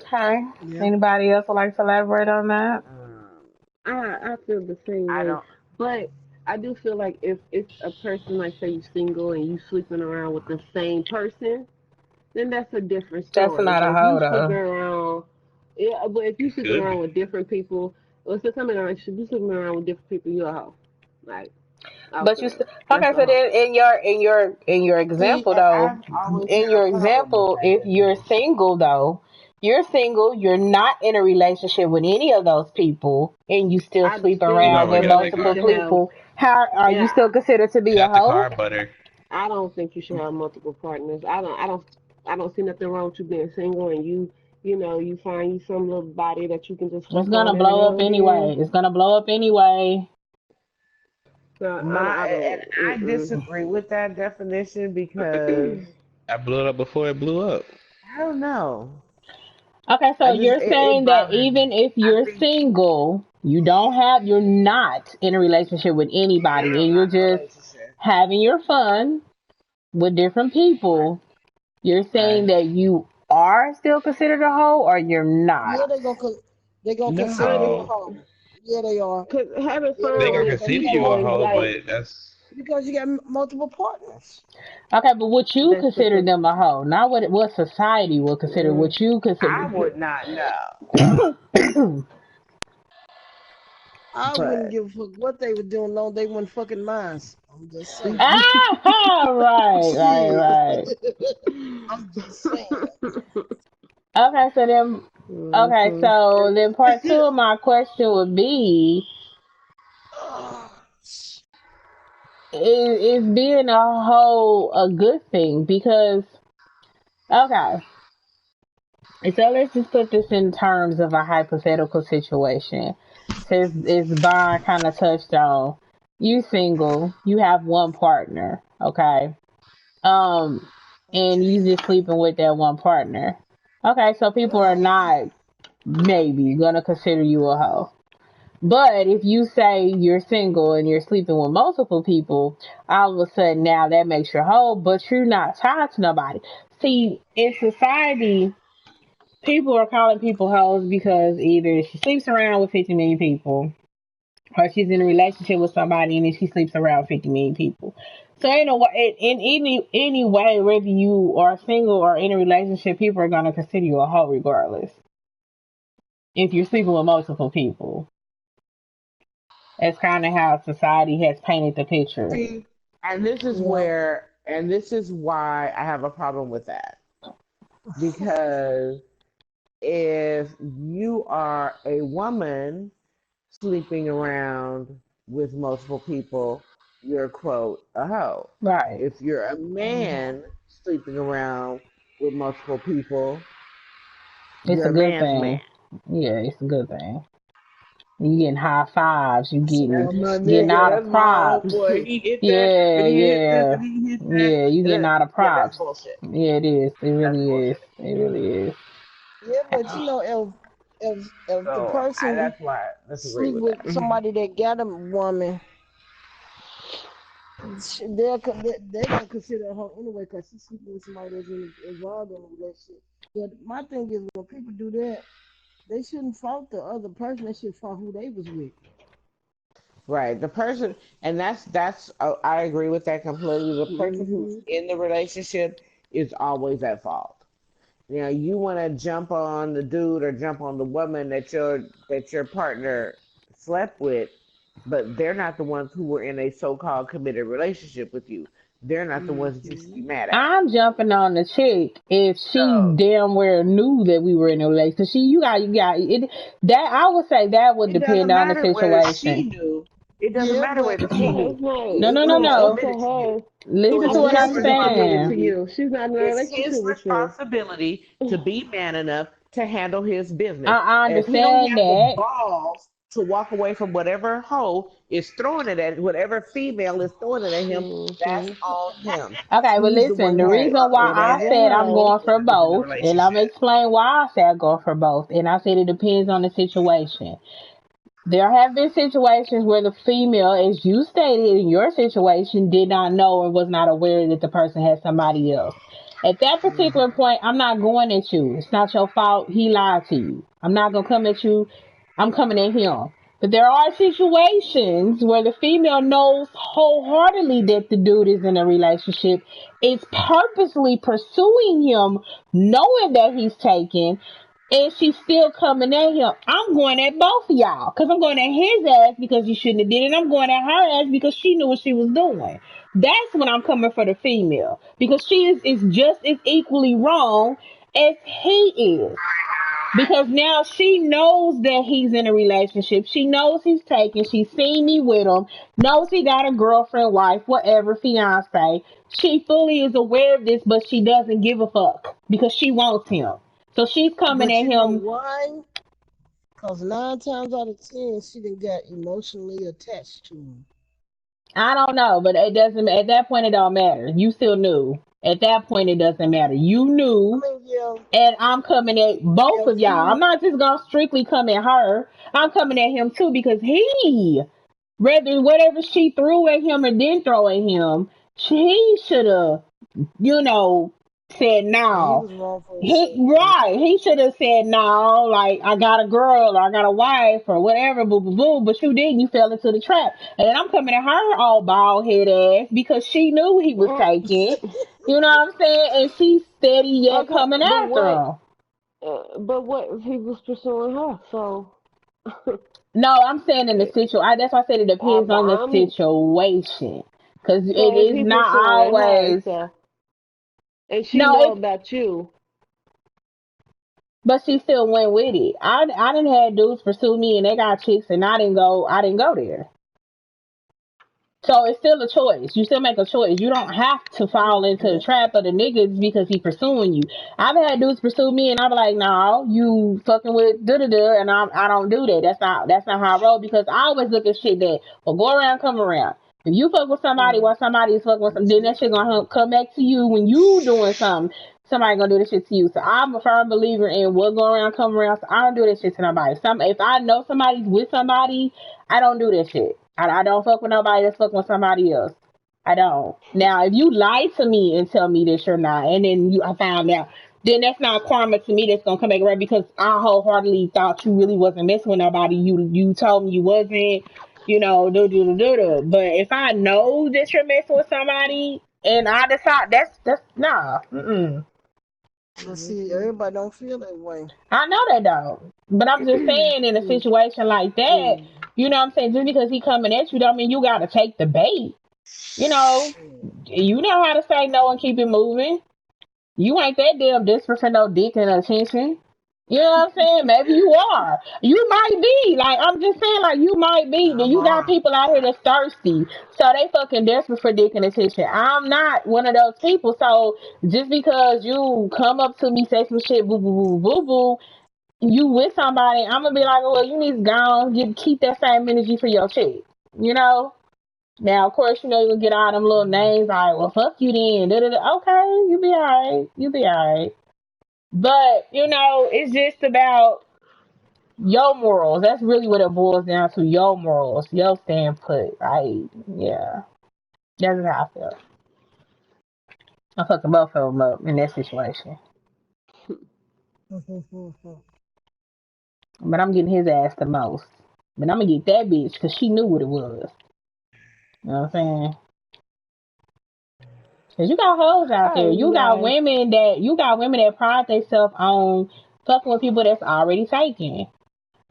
Okay. Yeah. Anybody else would like to elaborate on that? Um, I feel the same I way, don't. but I do feel like if it's a person like say you single and you sleeping around with the same person, then that's a different That's story. not But a if you hoe sleeping though. around, yeah, but if you It sleeping could around be. with different people, well, so something like if you sleeping around with different people, you're a hoe. Like out But the rip. That's okay. a So hoe. then, in your See, example and though, I've always in had a your problem with example, that if you're definition. single though, you're single. You're not in a relationship with any of those people, and you still I sleep You still might around want with to don't get out think that you multiple car. should have. people. How are you Yeah, still considered to be Get a out the hoe? car, butter. I don't think you should have multiple partners. I don't see nothing wrong with you being single and you find you some little body that you can just It's fuck gonna on every blow now up and then. anyway. It's gonna blow up anyway. So I And don't. I disagree with that definition because I blew it up before it blew up. I don't know. Okay, so you're It saying that bothers me. even if I you're think single, you're not in a relationship with I anybody, am and you're not in a just relationship. having your fun with different Right. people. You're saying Right. that you are still considered a hoe, or you're not. Yeah, they gonna consider you a No, hoe. Yeah, they are. Cause having Yeah, they they fun are gonna with because consider you got you people a is hoe, multiple like but that's because you got multiple partners. Okay, but would you that's consider them a hoe? Not what society would consider. mm, What you consider? I would not know. I wouldn't But give a fuck what they were doing long they weren't fucking mine. I'm just saying. Ah, right, right, Shit. right. I'm just saying. Okay, so then, okay, Mhm. so then part two of my question would be, is being a hoe a good thing? Because, okay, so let's just put this in terms of a hypothetical situation. Since it's Bond kind of touched on, you single, you have one partner, okay? Um, and you just sleeping with that one partner. Okay, so people are not maybe gonna consider you a hoe. But if you say you're single and you're sleeping with multiple people, all of a sudden now that makes you a hoe, but you're not tied to nobody. See, in society, people are calling people hoes because either she sleeps around with 50 million people or she's in a relationship with somebody and then she sleeps around 50 million people. So in any way, whether you are single or in a relationship, people are gonna consider you a hoe regardless. If you're sleeping with multiple people, that's kind of how society has painted the picture. see, and this is Yeah. where, and this is why I have a problem with that. Because if you are a woman sleeping around with multiple people, you're quote a hoe. Right. If you're a man sleeping around with multiple people, It's you're a a good man's man. thing. Yeah, it's a good thing. You getting high fives. You getting That's my getting nigga. out of That's my props. homeboy. He hit that, Yeah, and he hit this, yeah, and he hit that. yeah. You getting out of Yeah, that's props. bullshit. Yeah, it is. It That's really is. bullshit. It really is. Yeah, but if the So person that's why I disagree sleep with with that. somebody that got a woman, they're gonna consider her anyway because she's sleeping with somebody that's involved in a relationship. But my thing is, when people do that, they shouldn't fault the other person. They should fault who they was with. Right. The person, and that's I agree with that completely. The person who's Hmm. in the relationship is always at fault. You know, you want to jump on the dude or jump on the woman that your partner slept with, but they're not the ones who were in a so-called committed relationship with you. They're not the ones that you should be Hmm. mad at. I'm jumping on the chick if she So damn well knew that we were in a relationship. You got it. That I would say that would it depend doesn't on the matter whether she situation. knew. It doesn't Yeah, matter but whether she No, knew. it's not. No, He no, It's no, wasn't not. no. committed Okay, to you. hey, So Listen she's to it's what his I'm definitely committed to saying. responsibility. you. She's not in a It's his relationship with you. responsibility to be man enough to handle his business. I And if he don't understand have the that. balls to walk away from whatever hoe is throwing it at whatever female is throwing it at him, that's Hmm. on him. Okay, but He's the listen, one the who Right. reason fucked why with It that I is a said I'm hoe. going when for he was in the both, and I'm relationship. explain why I said I'm going for both, and I said it depends on the situation. There have been situations where the female, as you stated in your situation, did not know or was not aware that the person had somebody else. At that particular point, I'm not going at you. It's not your fault. He lied to you. I'm not going to come at you. I'm coming at him. But there are situations where the female knows wholeheartedly that the dude is in a relationship, is purposely pursuing him, knowing that he's taken, and she's still coming at him. I'm going at both of y'all because I'm going at his ass because you shouldn't have did it. I'm going at her ass because she knew what she was doing. That's when I'm coming for the female because she is just as equally wrong as he is. Because now she knows that he's in a relationship. She knows he's taken. She's seen me with him. Knows he got a girlfriend, wife, whatever, fiance. She fully is aware of this, but she doesn't give a fuck because she wants him. So she's coming but at you know him. why? Because 9 times out of 10, she done got emotionally attached to him. I don't know, but it doesn't. At that point, it don't matter. You still knew. At that point, it doesn't matter. You I knew, mean, yeah, and I'm coming at both if of y'all. I'm he, not just gonna strictly come at her. I'm coming at him too because whether whatever she threw at him or didn't throw at him, he should have, said he no. was wrong for He saying that. right. He should have said no, like I got a girl or I got a wife or whatever, boo boo boo. But you didn't. You fell into the trap, and then I'm coming at her all bald head ass because she knew he was taking. You know what I'm saying? And she's steady yet Okay, coming after him. but what if he was pursuing her? So No, I'm saying in the situation. That's why I said it depends But on the I'm situation, because it so if is he not pursuing her, always. so and she No, know it. about you, But she still went with it. I didn't have dudes pursue me and they got chicks and I didn't go. I didn't go there. So it's still a choice. You still make a choice. You don't have to fall into the trap of the niggas because he pursuing you. I've had dudes pursue me and I'm like, no, you fucking with da da da, and I don't do that. That's not how I roll because I always look at shit that will go around, come around. If you fuck with somebody while somebody is fucking with something, then that shit gonna come back to you when you doing something. Somebody gonna do this shit to you. So I'm a firm believer in what go around, come around. So I don't do this shit to nobody. If I know somebody's with somebody, I don't do this shit. I don't fuck with nobody that's fucking with somebody else. I don't. Now, if you lie to me and tell me that you're not, and then I found out, then that's not karma to me that's gonna come back around because I wholeheartedly thought you really wasn't messing with nobody. You told me you wasn't, do do do do do. But if I know that you're messing with somebody and I decide that's nah. Mm-mm. But see, everybody don't feel that way. I know that though. But I'm just saying in a Mm, situation like that, mm, you know what I'm saying? Just because he coming at you don't mean you gotta take the bait. You know, you know how to say no and keep it moving. You ain't that damn desperate for no dick and attention. You know what I'm saying? Maybe you are. You might be. Like, I'm just saying, like, you might be. Then Come you got on. people out here that's thirsty. So they fucking desperate for dick and attention. I'm not one of those people. So just because you come up to me, say some shit, boo, boo, boo, boo, boo, you with somebody, I'm gonna be like, well, you need to go on, keep that same energy for your chick. You know? Now, of course, you gonna get all them little names like, well, fuck you then. Da, da, da. Okay, you be alright. You be alright. But, it's just about your morals. That's really what it boils down to. Your morals, your standpoint. Yeah. That's how I feel. I'm fucking both of them up in that situation. But I'm getting his ass the most. But I'm gonna get that bitch because she knew what it was. You know what I'm saying? Cause you got hoes out there. oh You got women that pride themselves on fucking with people that's already taken.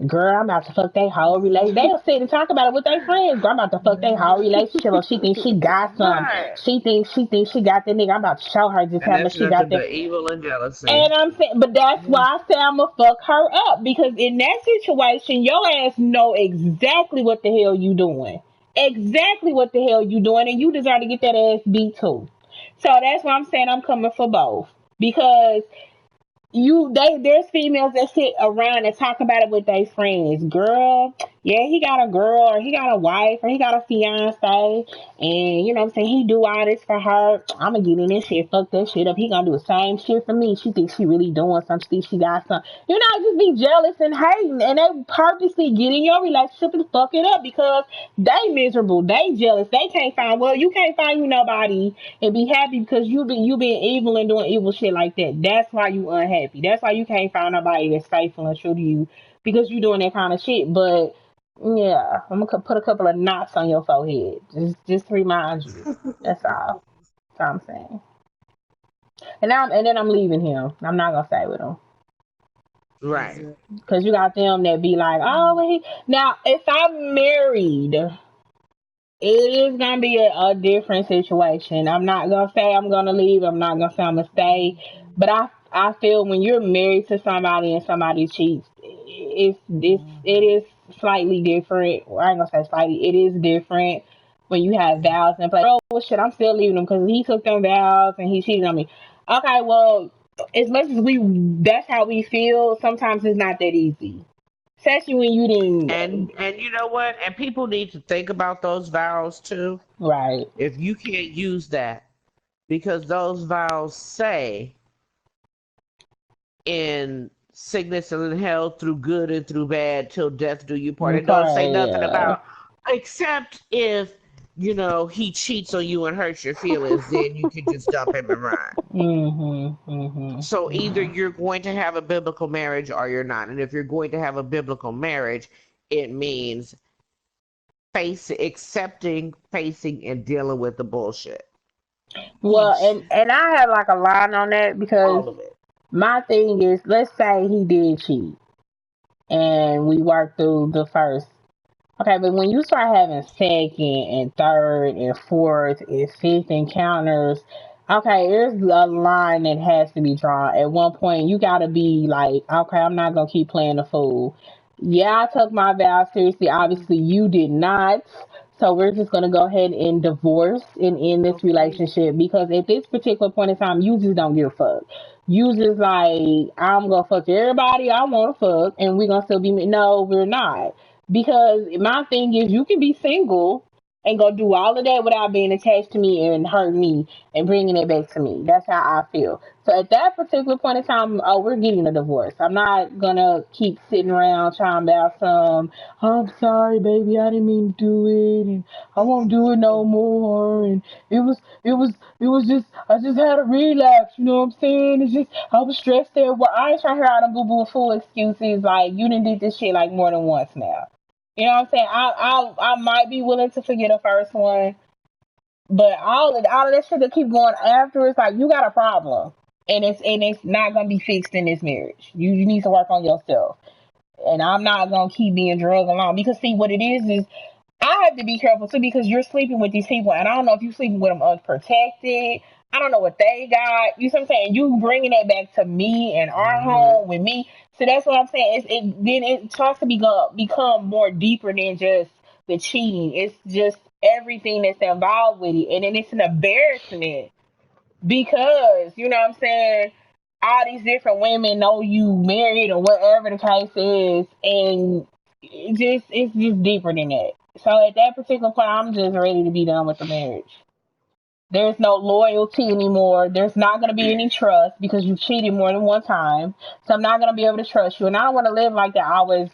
Girl, I'm about to fuck they whole relationship. They'll sit and talk about it with their friends. Girl, I'm about to fuck they whole relationship. Or she thinks she got some. Right. She thinks she got the nigga. I'm about to show her just And how much that's she got nothing that. but evil and jealousy. And I'm saying, but that's why I say I'm gonna fuck her up because in that situation, your ass know exactly what the hell you doing, exactly what the hell you doing, and you deserve to get that ass beat too. So that's why I'm saying I'm coming for both because there's females that sit around and talk about it with their friends. Girl, yeah, he got a girl or he got a wife or he got a fiance and you know what I'm saying, he do all this for her. I'ma get in this shit, fuck that shit up. He gonna do the same shit for me. She thinks she really doing something, she thinks she got some. Just be jealous and hating and they purposely get in your relationship and fuck it up because they miserable, they jealous, they can't find you can't find you nobody and be happy because you being evil and doing evil shit like that. That's why you unhappy. That's why you can't find nobody that's faithful and true to you because you doing that kind of shit. But yeah, I'm gonna put a couple of knots on your forehead just to remind you. That's all. That's all I'm saying. And then I'm leaving him. I'm not gonna stay with him. Right. Cause you got them that be like, oh, well, now if I'm married, it is gonna be a different situation. I'm not gonna say I'm gonna leave. I'm not gonna say I'm gonna stay. But I feel when you're married to somebody and somebody cheats, it is slightly different. I ain't gonna say slightly. It is different when you have vows in place. Oh shit, I'm still leaving him because he took them vows and he cheated on me. Okay, well, as much as that's how we feel. Sometimes it's not that easy, especially when you didn't. And you know what? And people need to think about those vows too. Right. If you can't use that, because those vows say in sickness and in health, through good and through bad, till death do you part. It don't say nothing Yeah. about except if he cheats on you and hurts your feelings, then you can just dump him and run. So either you're going to have a biblical marriage or you're not. And if you're going to have a biblical marriage, it means accepting, facing, and dealing with the bullshit. Well, and I have like a line on that because All of it. my thing is, let's say he did cheat, and we worked through the first Okay, but when you start having second and third and fourth and fifth encounters, okay, there's a line that has to be drawn. At one point, you gotta be like, okay, I'm not gonna keep playing the fool. Yeah, I took my vows seriously. Mm, Obviously, you did not. So we're just gonna go ahead and divorce and end this okay. relationship because at this particular point in time, you just don't give a fuck. You just like, I'm gonna fuck everybody I wanna fuck, and we're gonna still be. No, we're not, because my thing is, you can be single and go do all of that without being attached to me and hurt me and bringing it back to me. That's how I feel. So at that particular point in time, oh, we're getting a divorce. I'm not gonna keep sitting around trying about some, I'm sorry, baby, I didn't mean to do it, and I won't do it no more. And it was just, I just had a relapse. You know what I'm saying? It's just, I was stressed there. Well, I ain't trying to hear all them boo boo fool excuses. Like, you done did this shit like more than once now. You know what I'm saying? I might be willing to forget the first one, but all of that shit that keep going after, it's like you got a problem, and it's not gonna be fixed in this marriage. You need to work on yourself, and I'm not gonna keep being drugged along, because see what it is I have to be careful too, because you're sleeping with these people, and I don't know if you're sleeping with them unprotected. I don't know what they got. You see what I'm saying? You bringing that back to me and our Hmm. home with me. So that's what I'm saying. Then it starts to become more deeper than just the cheating. It's just everything that's involved with it, and then it's an embarrassment because you know what I'm saying. All these different women know you married or whatever the case is, and it's just deeper than that. So at that particular point, I'm just ready to be done with the marriage. There's no loyalty anymore. There's not going to be any trust because you cheated more than one time. So I'm not going to be able to trust you, and I don't want to live like that. Always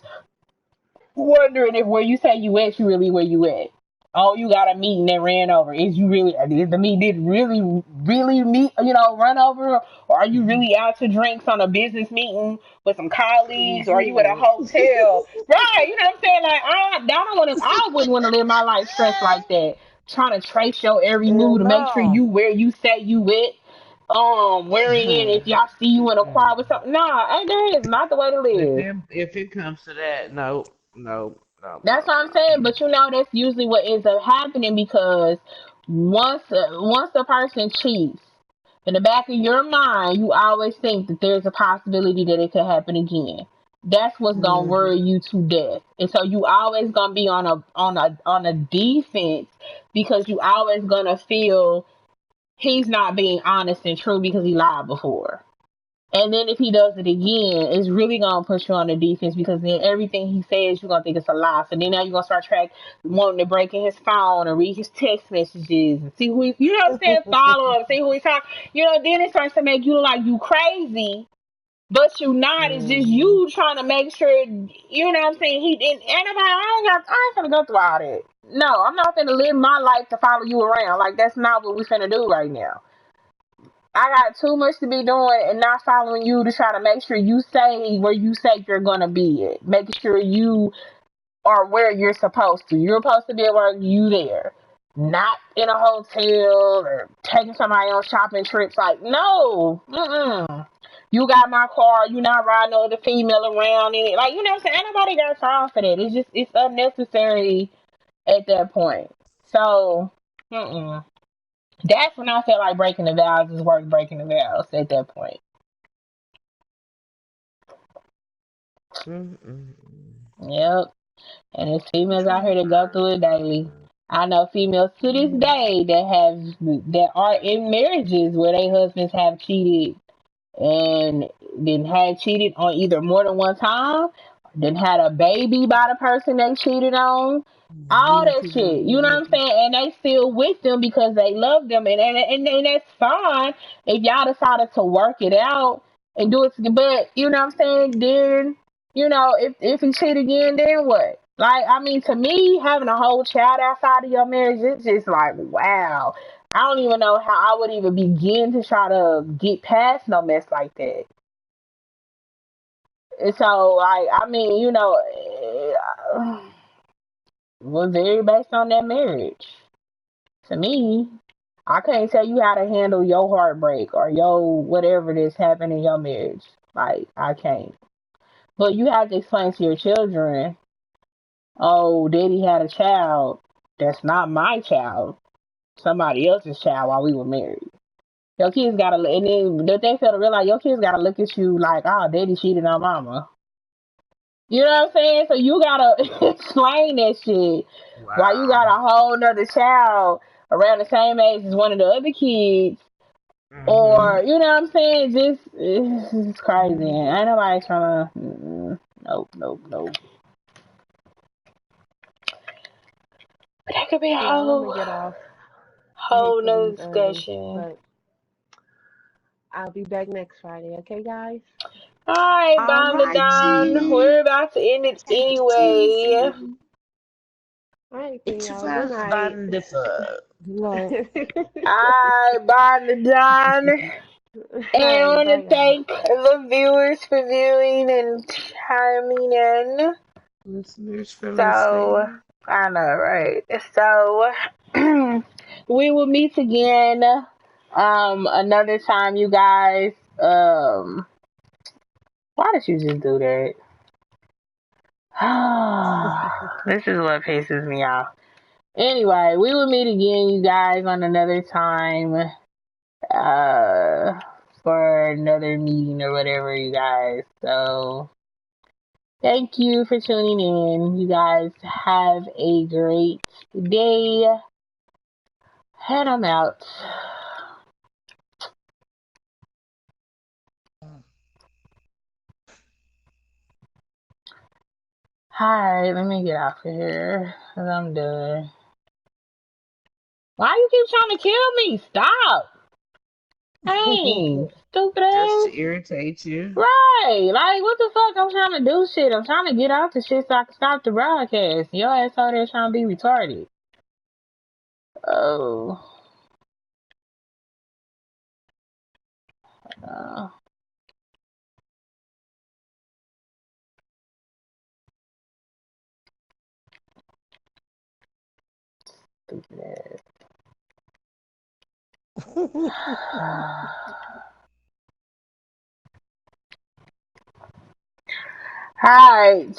wondering if where you say you at, you really where you at. Oh, you got a meeting that ran over. Is you really, did the meeting did really meet, run over? Or are you really out to drinks on a business meeting with some colleagues? Or are you at a Yeah. hotel? Right, you know what I'm saying? Like, I wouldn't want to live my life stressed like that. Trying to trace your every Hell move to make sure no. you where you say you at. Wherein if y'all see you in a choir with something. Nah, ain't that is not the way to live. If it comes to that, no, no, no, That's no, what I'm saying. no. But that's usually what ends up happening, because once the person cheats, in the back of your mind, you always think that there's a possibility that it could happen again. That's what's gonna Hmm. worry you to death, and so you always gonna be on a defense, because you always gonna feel he's not being honest and true because he lied before. And then if he does it again, it's really gonna push you on the defense, because then everything he says you're gonna think it's a lie. So then now you're gonna start wanting to break in his phone and read his text messages and see who he's, you know what I'm saying, follow him, see who he's talking. Then it starts to make you look like you crazy, but you not. It's just Hmm. you trying to make sure, you know what I'm saying. He and anybody. I ain't gonna go through all that. No, I'm not gonna live my life to follow you around. Like, that's not what we finna do right now. I got too much to be doing and not following you to try to make sure you stay where you say you're gonna be at. Making sure you are where you're supposed to. You're supposed to be at work, you there. Not in a hotel or taking somebody on shopping trips. Like, no. Mm-mm. You got my car, you not riding no other female around in it. Like, you know what I'm saying? Anybody got time for that. It's unnecessary at that point. So, mm-mm. That's when I feel like breaking the vows is worth breaking the vows at that point. Mm-mm. Yep. And there's females out here that go through it daily. I know females to this day that are in marriages where their husbands have cheated, and then had cheated on either more than one time, then had a baby by the person they cheated on, all that shit. You know what I'm saying? And they still with them because they love them, and that's fine if y'all decided to work it out and do it. But you know what I'm saying? Then if he cheat again, then what? Like, I mean, to me, having a whole child outside of your marriage, it's just like, wow. I don't even know how I would even begin to try to get past no mess like that. And so, like, I mean, was very based on that marriage. To me, I can't tell you how to handle your heartbreak or your whatever that's happened in your marriage. Like, I can't. But you have to explain to your children, oh, daddy had a child. That's not my child. Somebody else's child while we were married. Your kids gotta, and then they fail to realize your kids gotta look at you like, oh, daddy cheated on mama. You know what I'm saying? So you gotta explain that shit. While you got Wow. a whole nother child around the same age as one of the other kids, Mhm. or you know what I'm saying? Just it's crazy. Ain't nobody trying to. Nope, nope, nope. But that could be a Y'all, I'm gonna get off. I hate whole to nother leave early, discussion. but I'll be back next Friday. Okay, guys? All right, All Bomb the Don. righty. We're about to end it Take it anyway. easy. All right, then, It's y'all. Good was night. wonderful. Good night. All right, Bomb the Don. All And I right, want bye, to y'all. thank the viewers for viewing and chiming in. Listeners for So, listening. I know, right? So, we will meet again another time, you guys. Why did you just do that? This is what pisses me off. Anyway, we will meet again, you guys, on another time for another meeting or whatever, you guys. So, thank you for tuning in. You guys have a great day. And I'm out. Alright, let me get off of here. Cause I'm done. Why you keep trying to kill me? Stop! Dang, stupid Just ass. to irritate you. Right, like what the fuck? I'm trying to do shit. I'm trying to get out the shit so I can stop the broadcast. Your ass out there trying to be retarded. Oh. Uh, stupid ass. Alright.